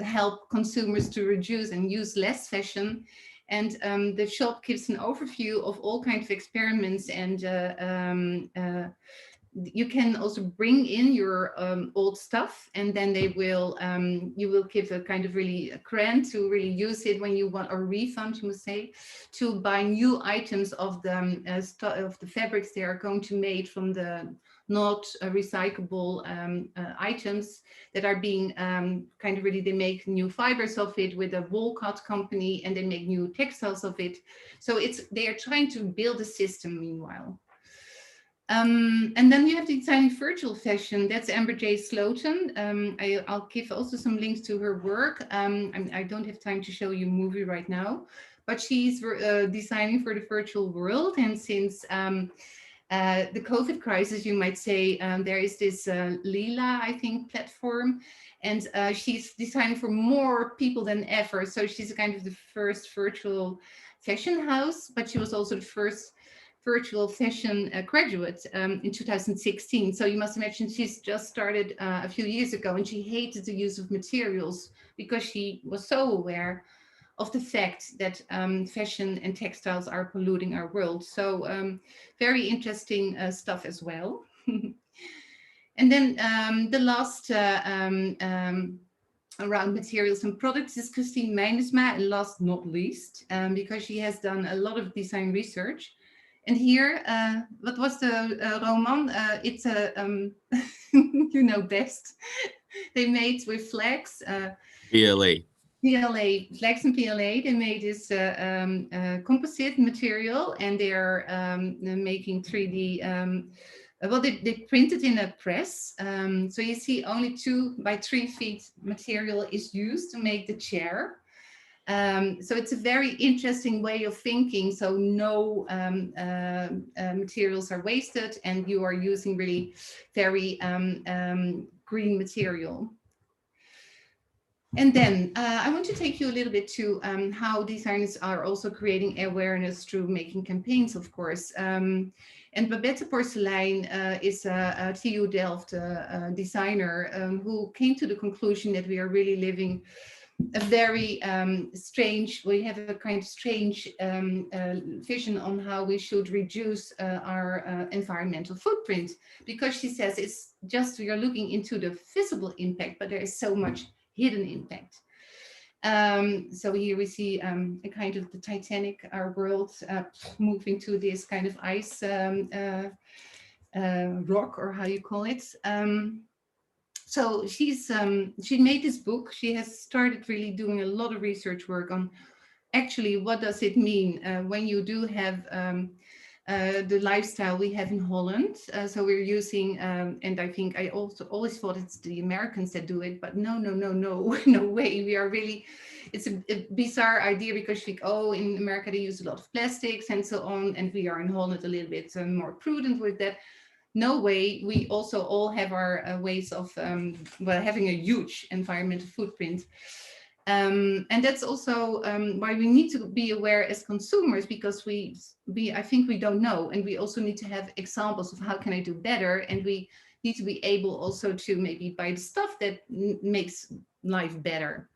help consumers to reduce and use less fashion? And the shop gives an overview of all kinds of experiments, and you can also bring in your old stuff, and then they will you will give a kind of really a grant to really use it when you want, or refund, you must say, to buy new items of the of the fabrics they are going to make from the not recyclable items that are being kind of really, they make new fibers of it with a wool cut company, and they make new textiles of it. So they are trying to build a system meanwhile. And then you have the designing virtual fashion. That's Amber J. Sloten. I'll give also some links to her work. I don't have time to show you a movie right now, but she's designing for the virtual world. And since the COVID crisis, you might say, there is this Lila, I think, platform, and she's designing for more people than ever. So she's kind of the first virtual fashion house, but she was also the first virtual fashion graduate in 2016. So you must imagine she's just started a few years ago, and she hated the use of materials because she was so aware of the fact that fashion and textiles are polluting our world. So very interesting stuff as well. And then the last around materials and products is Christine Meinersma, and last not least, because she has done a lot of design research. And here, what was the roman? It's a, you know best. They made with flags. PLA. PLA, flags and PLA. They made this composite material, and they are making 3D. Well, they printed in a press. So you see only 2 by 3 feet material is used to make the chair. So it's a very interesting way of thinking. So no materials are wasted, and you are using really very green material. And then I want to take you a little bit to how designers are also creating awareness through making campaigns, of course. And Babette Porcelein is a TU Delft designer who came to the conclusion that we are really living a very strange, we have a kind of strange vision on how we should reduce our environmental footprint, because she says it's just, we are looking into the visible impact, but there is so much hidden impact. So here we see a kind of the Titanic, our world moving to this kind of ice rock, or how you call it. So she made this book. She has started really doing a lot of research work on actually what does it mean when you do have the lifestyle we have in Holland. So we're using, and I think I also always thought it's the Americans that do it, but no way. We are really, it's a bizarre idea, because you think, oh, in America they use a lot of plastics and so on, and we are in Holland a little bit more prudent with that. No way, we also all have our ways of well, having a huge environmental footprint. And that's also why we need to be aware as consumers, because I think we don't know, and we also need to have examples of how can I do better, and we need to be able also to maybe buy the stuff that makes life better.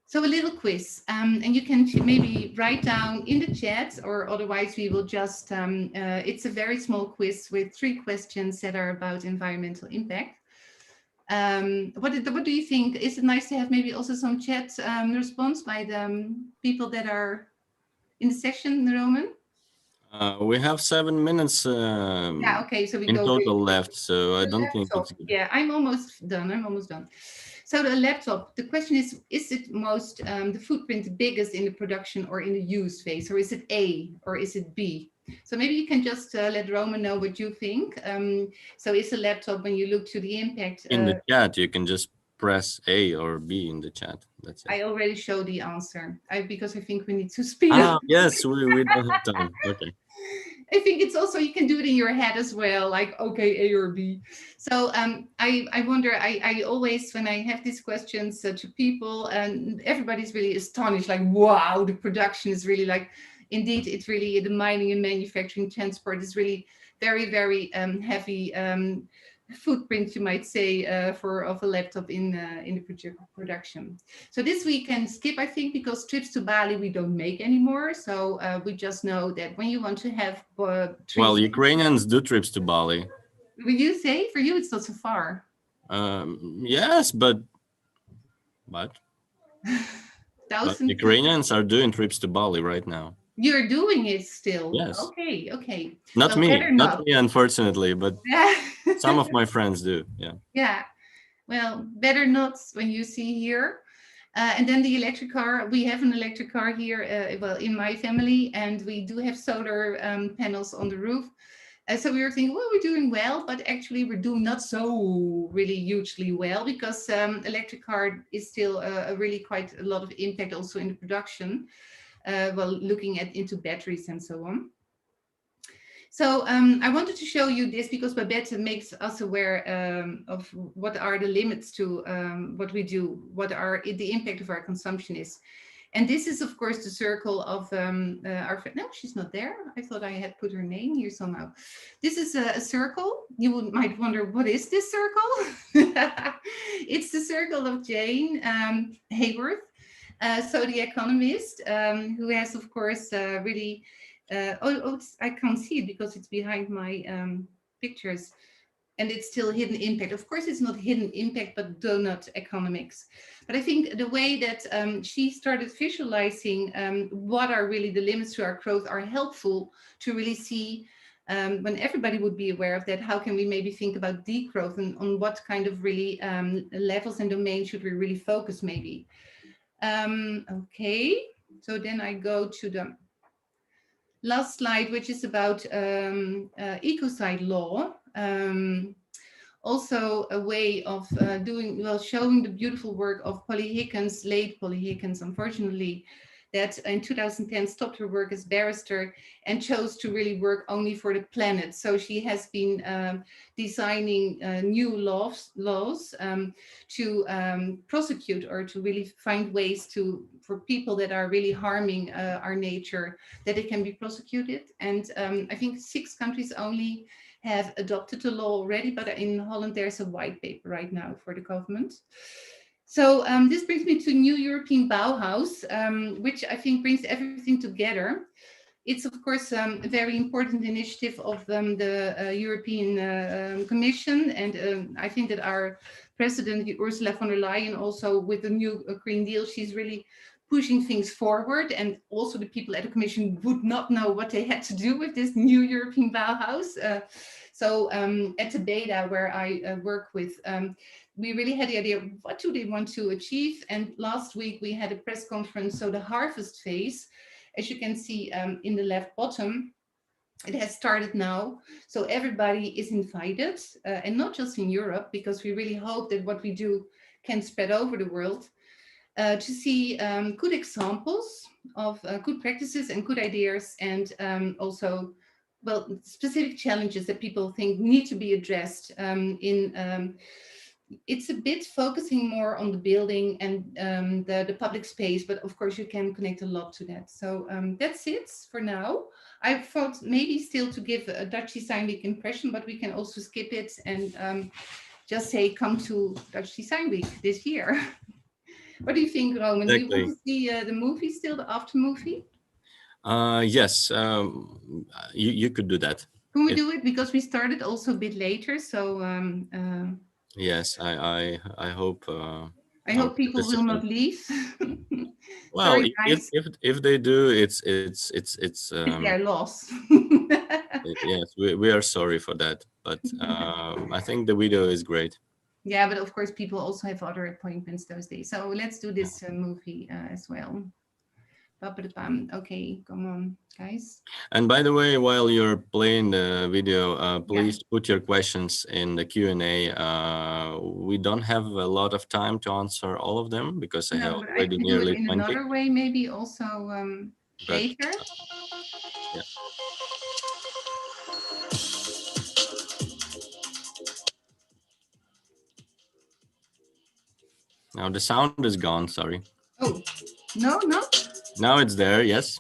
So a little quiz, and you can maybe write down in the chat, or otherwise we will just, it's a very small quiz with 3 questions that are about environmental impact. What do you think? Is it nice to have maybe also some chat response by the people that are in the session, Roman? We have 7 minutes yeah, okay, so we in go total left, so I don't think it's good. Yeah, I'm almost done. So the laptop, the question is it most, the footprint the biggest in the production or in the use phase, or is it A or is it B? So maybe you can just let Roman know what you think. So is a laptop, when you look to the impact? In the chat, you can just press A or B in the chat. That's it. I already showed the answer, because I think we need to speed up. Yes, we don't have time. Okay. I think it's also, you can do it in your head as well, like, okay, A or B. So I wonder, I always, when I have these questions to people, and everybody's really astonished, like, wow, the production is really like, indeed, it's really the mining and manufacturing transport is really very, very heavy footprint, you might say, of a laptop in the production. So this we can skip, I think, because trips to Bali we don't make anymore. So we just know that when you want to have well, Ukrainians do trips to Bali. Would you say for you it's not so far? Yes, but Ukrainians are doing trips to Bali right now. You're doing it still? Yes. Okay, okay. Not well, me, not me, unfortunately, but some of my friends do, yeah. Yeah, well, better not when you see here. And then the electric car, we have an electric car here, well, in my family, and we do have solar panels on the roof. So we were thinking, well, we're doing well, but actually we're doing not so really hugely well, because electric car is still really quite a lot of impact also in the production, well, looking into batteries and so on. So I wanted to show you this because Babette makes us aware of what are the limits to what we do, what are the impact of our consumption is. And this is, of course, the circle of our friend. No, she's not there. I thought I had put her name here somehow. This is a circle. You might wonder, what is this circle? It's the circle of Jane Hayworth, so the economist, who has, of course, really, I can't see it because it's behind my pictures. And it's still hidden impact. Of course, it's not hidden impact, but donut economics. But I think the way that she started visualizing what are really the limits to our growth are helpful to really see when everybody would be aware of that, how can we maybe think about degrowth and on what kind of really levels and domains should we really focus maybe. Okay, so then I go to the last slide, which is about ecocide law. Also a way of showing the beautiful work of Polly Higgins, late Polly Higgins, unfortunately, that in 2010 stopped her work as barrister and chose to really work only for the planet. So she has been designing new laws to prosecute or to really find ways for people that are really harming our nature, that it can be prosecuted. And I think 6 countries only have adopted the law already, but in Holland there's a white paper right now for the government. So this brings me to new European Bauhaus, which I think brings everything together. It's of course a very important initiative of the European Commission, and I think that our President Ursula von der Leyen, also with the new Green Deal, she's really pushing things forward, and also the people at the Commission would not know what they had to do with this new European Bauhaus. So at the Beta, where I work with, we really had the idea, what do they want to achieve? And last week we had a press conference, so the harvest phase, as you can see in the left bottom, it has started now. So everybody is invited, and not just in Europe, because we really hope that what we do can spread over the world, to see good examples of good practices and good ideas, and also, well, specific challenges that people think need to be addressed it's a bit focusing more on the building and the public space, but of course you can connect a lot to that. So that's it for now. I thought maybe still to give a Dutch Design Week impression, but we can also skip it and just say, come to Dutch Design Week this year. What do you think, Roman? Exactly. Do you want to see the movie still, the after movie? Yes, you could do that. Can we do it? Because we started also a bit later, so... yes, I hope... I hope people will not leave. Well, if they do, it's their loss. Yes, we are sorry for that, but I think the video is great. Yeah, but of course people also have other appointments those days. So let's do this movie as well. Okay, come on, guys. And by the way, while you're playing the video, please put your questions in the Q&A. We don't have a lot of time to answer all of them because I have already nearly 20. In another way, maybe also later. Yeah. Now the sound is gone, sorry. Oh, no. Now it's there, yes.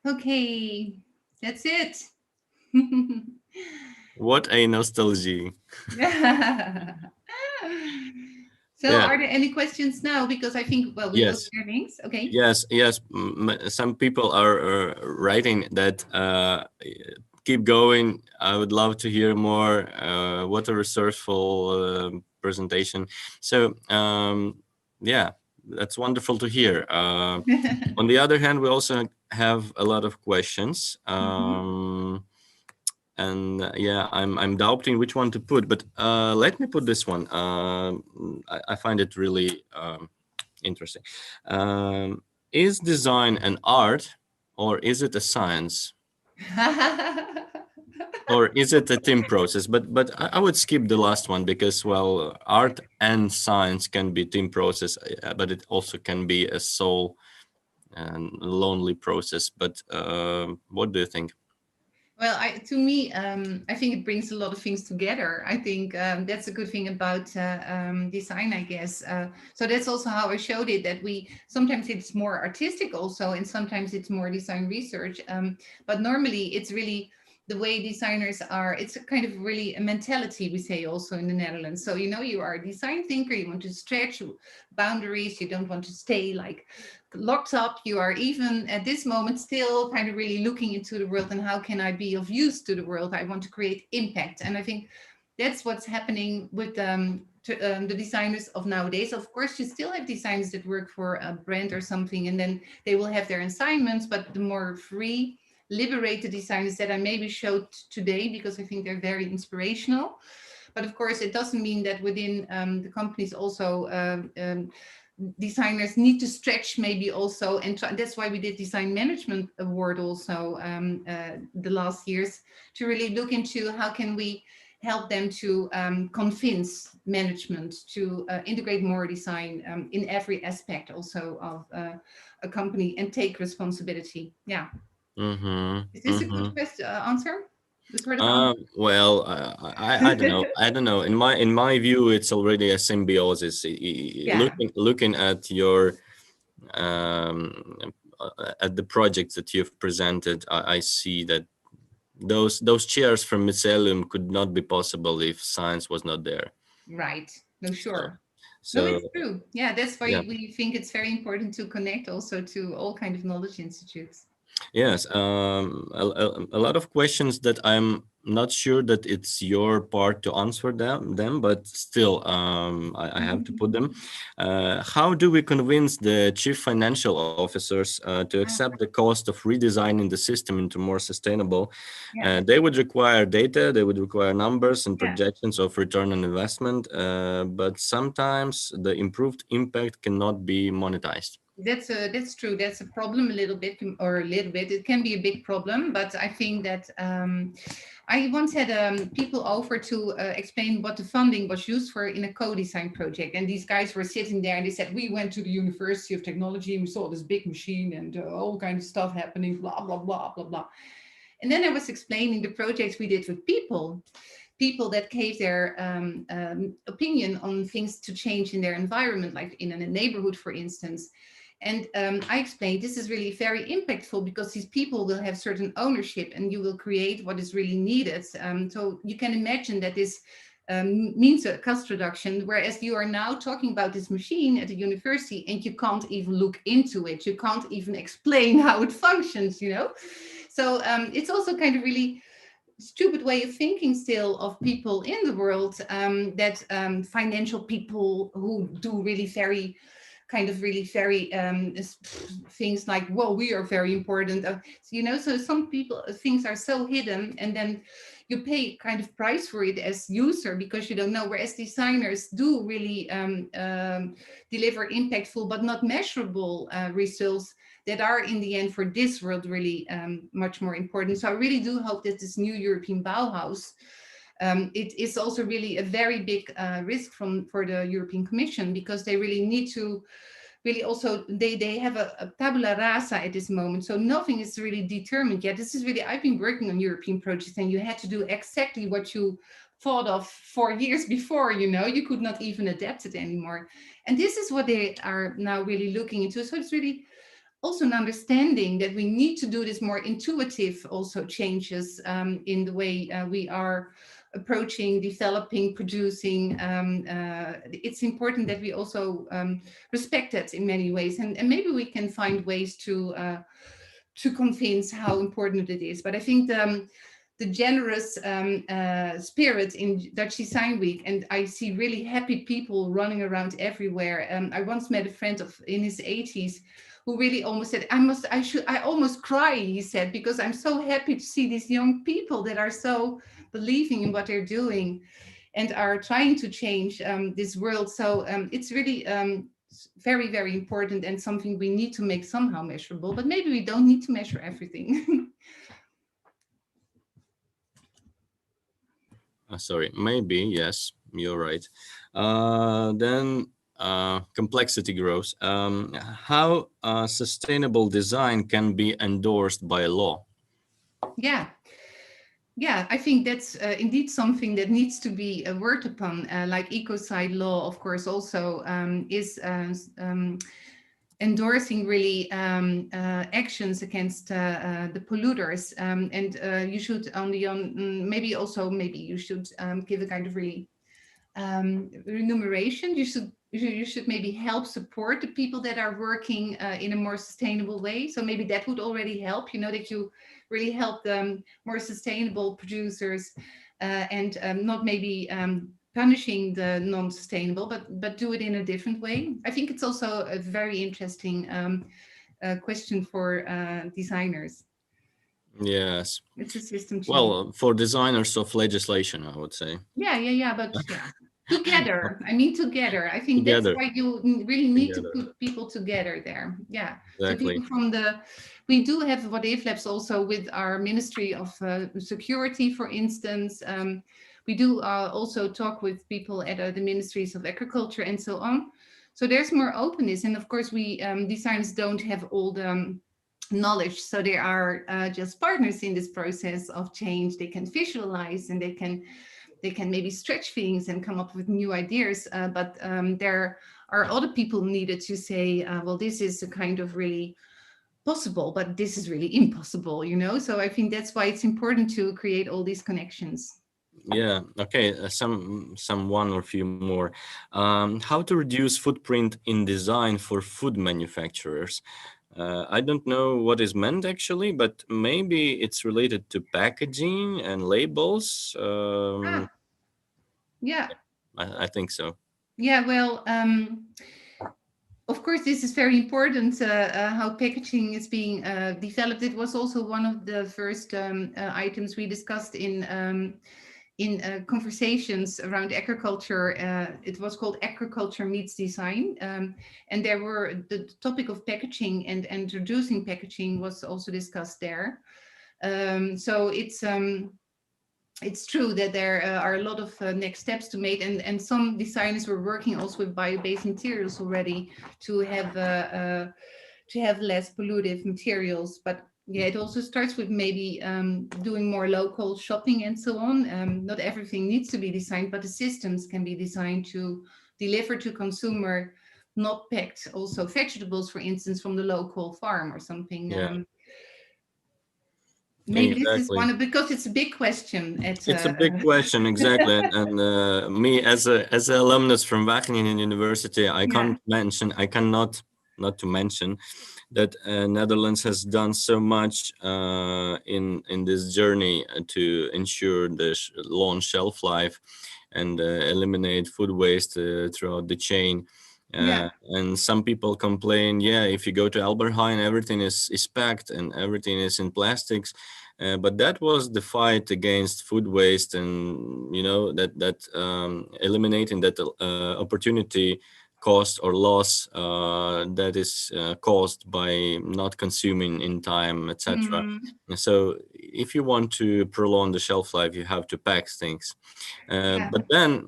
Okay, that's it. What a nostalgia. So Yeah. are there any questions now? Because I think, well, we will Yes. share links. Okay. Yes. Yes. Some people are writing that keep going. I would love to hear more. What a resourceful presentation. So yeah, that's wonderful to hear. On the other hand, we also have a lot of questions. And yeah, I'm doubting which one to put, but let me put this one. I find it really interesting. Is design an art, or is it a science, or is it a team process? But I would skip the last one because, well, art and science can be team process, but it also can be a soul and lonely process. But what do you think? Well, to me, I think it brings a lot of things together. I think that's a good thing about design, I guess. So that's also how I showed it, that we sometimes it's more artistic also, and sometimes it's more design research. But normally it's really the way designers are. It's a kind of really a mentality, we say also in the Netherlands. So, you know, you are a design thinker, you want to stretch boundaries, you don't want to stay like locked up. You are even at this moment still kind of really looking into the world and how can I be of use to the world? I want to create impact. And I think that's what's happening with the designers of nowadays. Of course, you still have designers that work for a brand or something, and then they will have their assignments, but the more free, liberated designers that I maybe showed today, because I think they're very inspirational. But of course, it doesn't mean that within the companies also designers need to stretch maybe also, and that's why we did Design Management Award also the last years, to really look into how can we help them to convince management to integrate more design in every aspect also of a company and take responsibility. Yeah. Is this a good question, answer? The sort of answer? Well, I don't know. I don't know. In my view, it's already a symbiosis. Yeah. Looking at your at the projects that you've presented, I see that those chairs from Mycelium could not be possible if science was not there. Right. No, sure. No, So it's true. Yeah, that's why yeah. we think it's very important to connect also to all kind of knowledge institutes. Yes, a lot of questions that I'm not sure that it's your part to answer them, but still, I have to put them. How do we convince the chief financial officers to accept the cost of redesigning the system into more sustainable? Yeah. They would require data, they would require numbers and Yeah. projections of return on investment, but sometimes the improved impact cannot be monetized. That's true. That's a problem a little bit, or a little bit. It can be a big problem, but I think that I once had people over to explain what the funding was used for in a co-design project, and these guys were sitting there and they said, we went to the University of Technology and we saw this big machine and all kinds of stuff happening, blah blah blah blah blah. And then I was explaining the projects we did with people that gave their opinion on things to change in their environment, like in a neighborhood, for instance. And I explained this is really very impactful because these people will have certain ownership and you will create what is really needed. So you can imagine that this means a cost reduction, whereas you are now talking about this machine at the university and you can't even look into it. You can't even explain how it functions, you know? So it's also kind of really stupid way of thinking still of people in the world, that financial people who do really very things like, well, we are very important, you know. So some people, things are so hidden, and then you pay kind of price for it as user because you don't know, whereas designers do really deliver impactful but not measurable results that are in the end for this world really much more important. So I really do hope that this new European Bauhaus, it is also really a very big risk for the European Commission, because they really need to really also, they have a tabula rasa at this moment. So nothing is really determined yet. This is really, I've been working on European projects and you had to do exactly what you thought of 4 years before, you know, you could not even adapt it anymore. And this is what they are now really looking into. So it's really also an understanding that we need to do this more intuitive also changes in the way we are approaching, developing, producing. It's important that we also respect that in many ways, and maybe we can find ways to convince how important it is. But I think the generous spirit in Dutch Design Week, and I see really happy people running around everywhere. I once met a friend in his 80s who really almost said, I almost cry, he said, because I'm so happy to see these young people that are so believing in what they're doing and are trying to change this world. So it's really very, very important, and something we need to make somehow measurable, but maybe we don't need to measure everything. Sorry, maybe, yes, you're right. Then complexity grows. How sustainable design can be endorsed by law? Yeah, I think that's indeed something that needs to be worked upon. Like Ecocide law, of course, also is endorsing really actions against the polluters. And you should maybe you should give a kind of really remuneration. You should maybe help support the people that are working in a more sustainable way. So maybe that would already help, you know, that you really help them more sustainable producers and not maybe punishing the non-sustainable, but do it in a different way. I think it's also a very interesting question for designers. Yes. It's a system change. Well, for designers of legislation, I would say. Yeah, but yeah. Together, I mean, together. I think Together. that's why you really need Together. to put people together there. Yeah. Exactly. So people we do have what Labs also with our Ministry of Security, for instance. We do also talk with people at the Ministries of Agriculture and so on. So there's more openness. And of course, we designers don't have all the knowledge. So they are just partners in this process of change. They can visualize and they can maybe stretch things and come up with new ideas. But there are other people needed to say, well, this is a kind of really possible, but this is really impossible, you know? So I think that's why it's important to create all these connections. Yeah. Okay. Some one or few more. How to reduce footprint in design for food manufacturers? I don't know what is meant actually, but maybe it's related to packaging and labels. Yeah. I think so. Yeah. Well. Of course, this is very important, how packaging is being developed. It was also one of the first items we discussed in conversations around agriculture. It was called Agriculture Meets Design. And there were the topic of packaging and introducing packaging was also discussed there. So it's true that there are a lot of next steps to make, and some designers were working also with bio-based materials already to have less pollutive materials. But yeah, it also starts with maybe doing more local shopping and so on. Not everything needs to be designed, but the systems can be designed to deliver to consumer not packed also vegetables, for instance, from the local farm or something. Yeah. Maybe this is Exactly. one because it's a big question. It's a big question, exactly. And me as an alumnus from Wageningen University, I cannot not to mention that Netherlands has done so much in this journey to ensure the long shelf life and eliminate food waste throughout the chain. And some people complain, yeah, if you go to Albert Heijn, everything is packed and everything is in plastics. But that was the fight against food waste, and that eliminating that opportunity cost or loss that is caused by not consuming in time, etc. So if you want to prolong the shelf life, you have to pack things. But then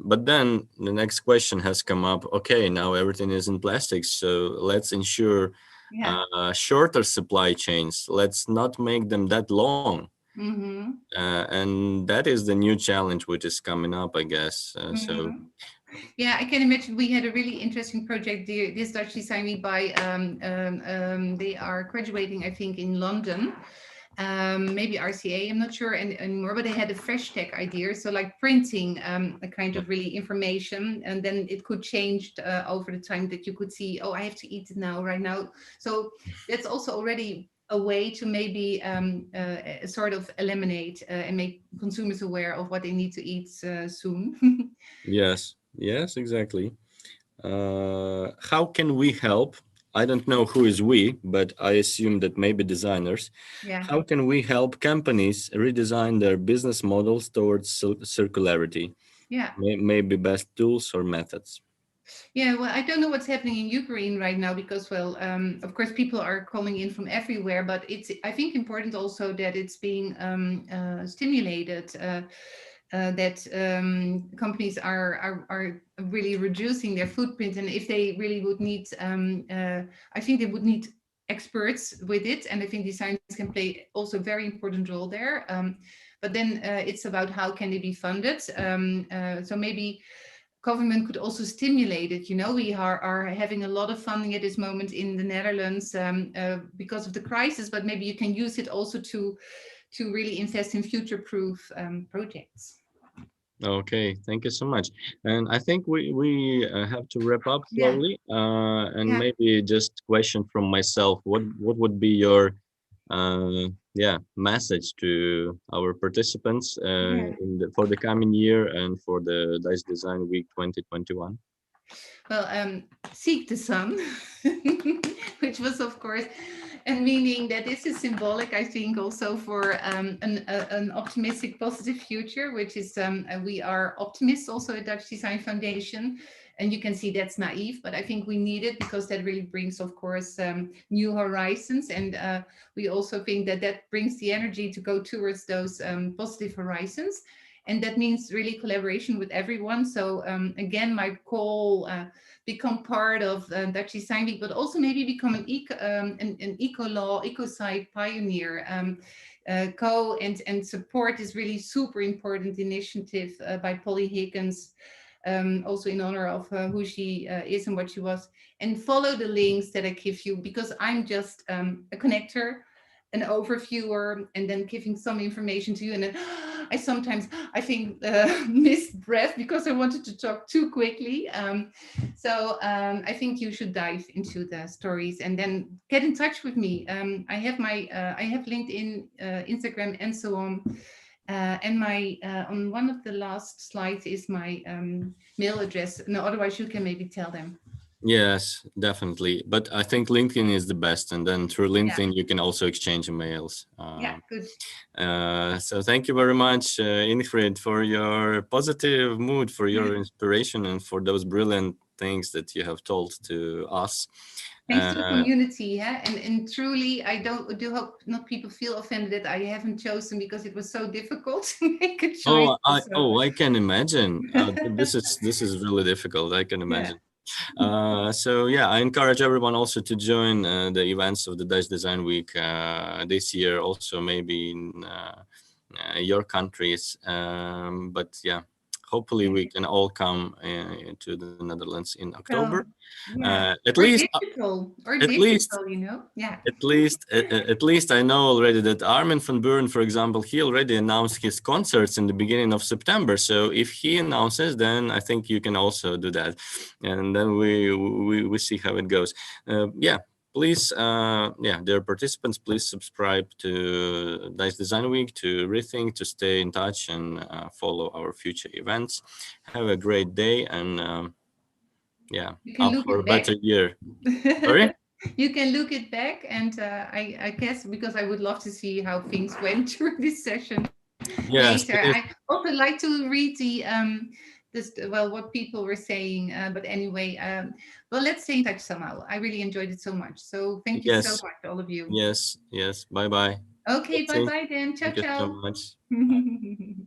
the next question has come up. Okay, now everything is in plastics, so let's ensure shorter supply chains. Let's not make them that long. And that is the new challenge which is coming up, I guess. So yeah, I can imagine. We had a really interesting project. This Dutch Design Week they are graduating, I think, in London. Maybe RCA, I'm not sure anymore, but they had a fresh tech idea. So like printing a kind of really information, and then it could change over the time that you could see, oh, I have to eat it now, right now. So that's also already a way to maybe sort of eliminate and make consumers aware of what they need to eat soon. yes, exactly. How can we help? I don't know who is we, but I assume that maybe designers. How can we help companies redesign their business models towards circularity? Maybe best tools or methods. Yeah, well, I don't know what's happening in Ukraine right now because, well, of course, people are calling in from everywhere, but it's, I think, important also that it's being stimulated, that companies are really reducing their footprint. And if they really would need, I think they would need experts with it. And I think designers can play also a very important role there. But then it's about how can they be funded. So maybe government could also stimulate it. You know, we are having a lot of funding at this moment in the Netherlands because of the crisis, but maybe you can use it also to really invest in future-proof projects. Okay, thank you so much. And I think we have to wrap up slowly. And maybe just question from myself: what would be your message to our participants for the coming year and for the Dutch Design Week 2021? Well, seek the sun, which was, of course, and meaning that this is symbolic, I think, also for an optimistic, positive future, which is we are optimists also at Dutch Design Foundation. And you can see that's naive, but I think we need it because that really brings, of course, new horizons. And we also think that that brings the energy to go towards those positive horizons. And that means really collaboration with everyone. So again, my call, become part of Dutch Design Week, but also maybe become an eco-law, Ecocide pioneer. And support this really super important initiative by Polly Higgins, also in honor of who she is and what she was. And follow the links that I give you, because I'm just a connector, an overviewer, and then giving some information to you. And then I think missed breath because I wanted to talk too quickly. So I think you should dive into the stories and then get in touch with me. I have LinkedIn, Instagram, and so on. And my on one of the last slides is my mail address. No, otherwise you can maybe tell them. Yes, definitely. But I think LinkedIn is the best. And then through LinkedIn, you can also exchange emails. Good. So thank you very much, Ingrid, for your positive mood, for your inspiration, and for those brilliant things that you have told to us. Thanks to the community, and truly, I do hope not people feel offended that I haven't chosen because it was so difficult to make a choice. I can imagine. This is really difficult. I can imagine. So yeah, I encourage everyone also to join the events of the Dutch Design Week this year, also maybe in your countries. But yeah, hopefully we can all come to the Netherlands in October. Yeah. At Or least, digital, you know? Yeah. at least I know already that Armin van Buuren, for example, he already announced his concerts in the beginning of September. So if he announces, then I think you can also do that, and then we see how it goes. Yeah. Please, dear participants, please subscribe to Dice Design Week, to ReThink, to stay in touch and follow our future events. Have a great day, and up for a better year. Sorry? You can look it back, and I guess, because I would love to see how things went through this session later. I also like to read what people were saying, but anyway, well, let's stay in touch somehow. I really enjoyed it so much. So thank you so much, all of you. Yes. Bye-bye. Okay, bye-bye then. Ciao, Thank you so ciao. much.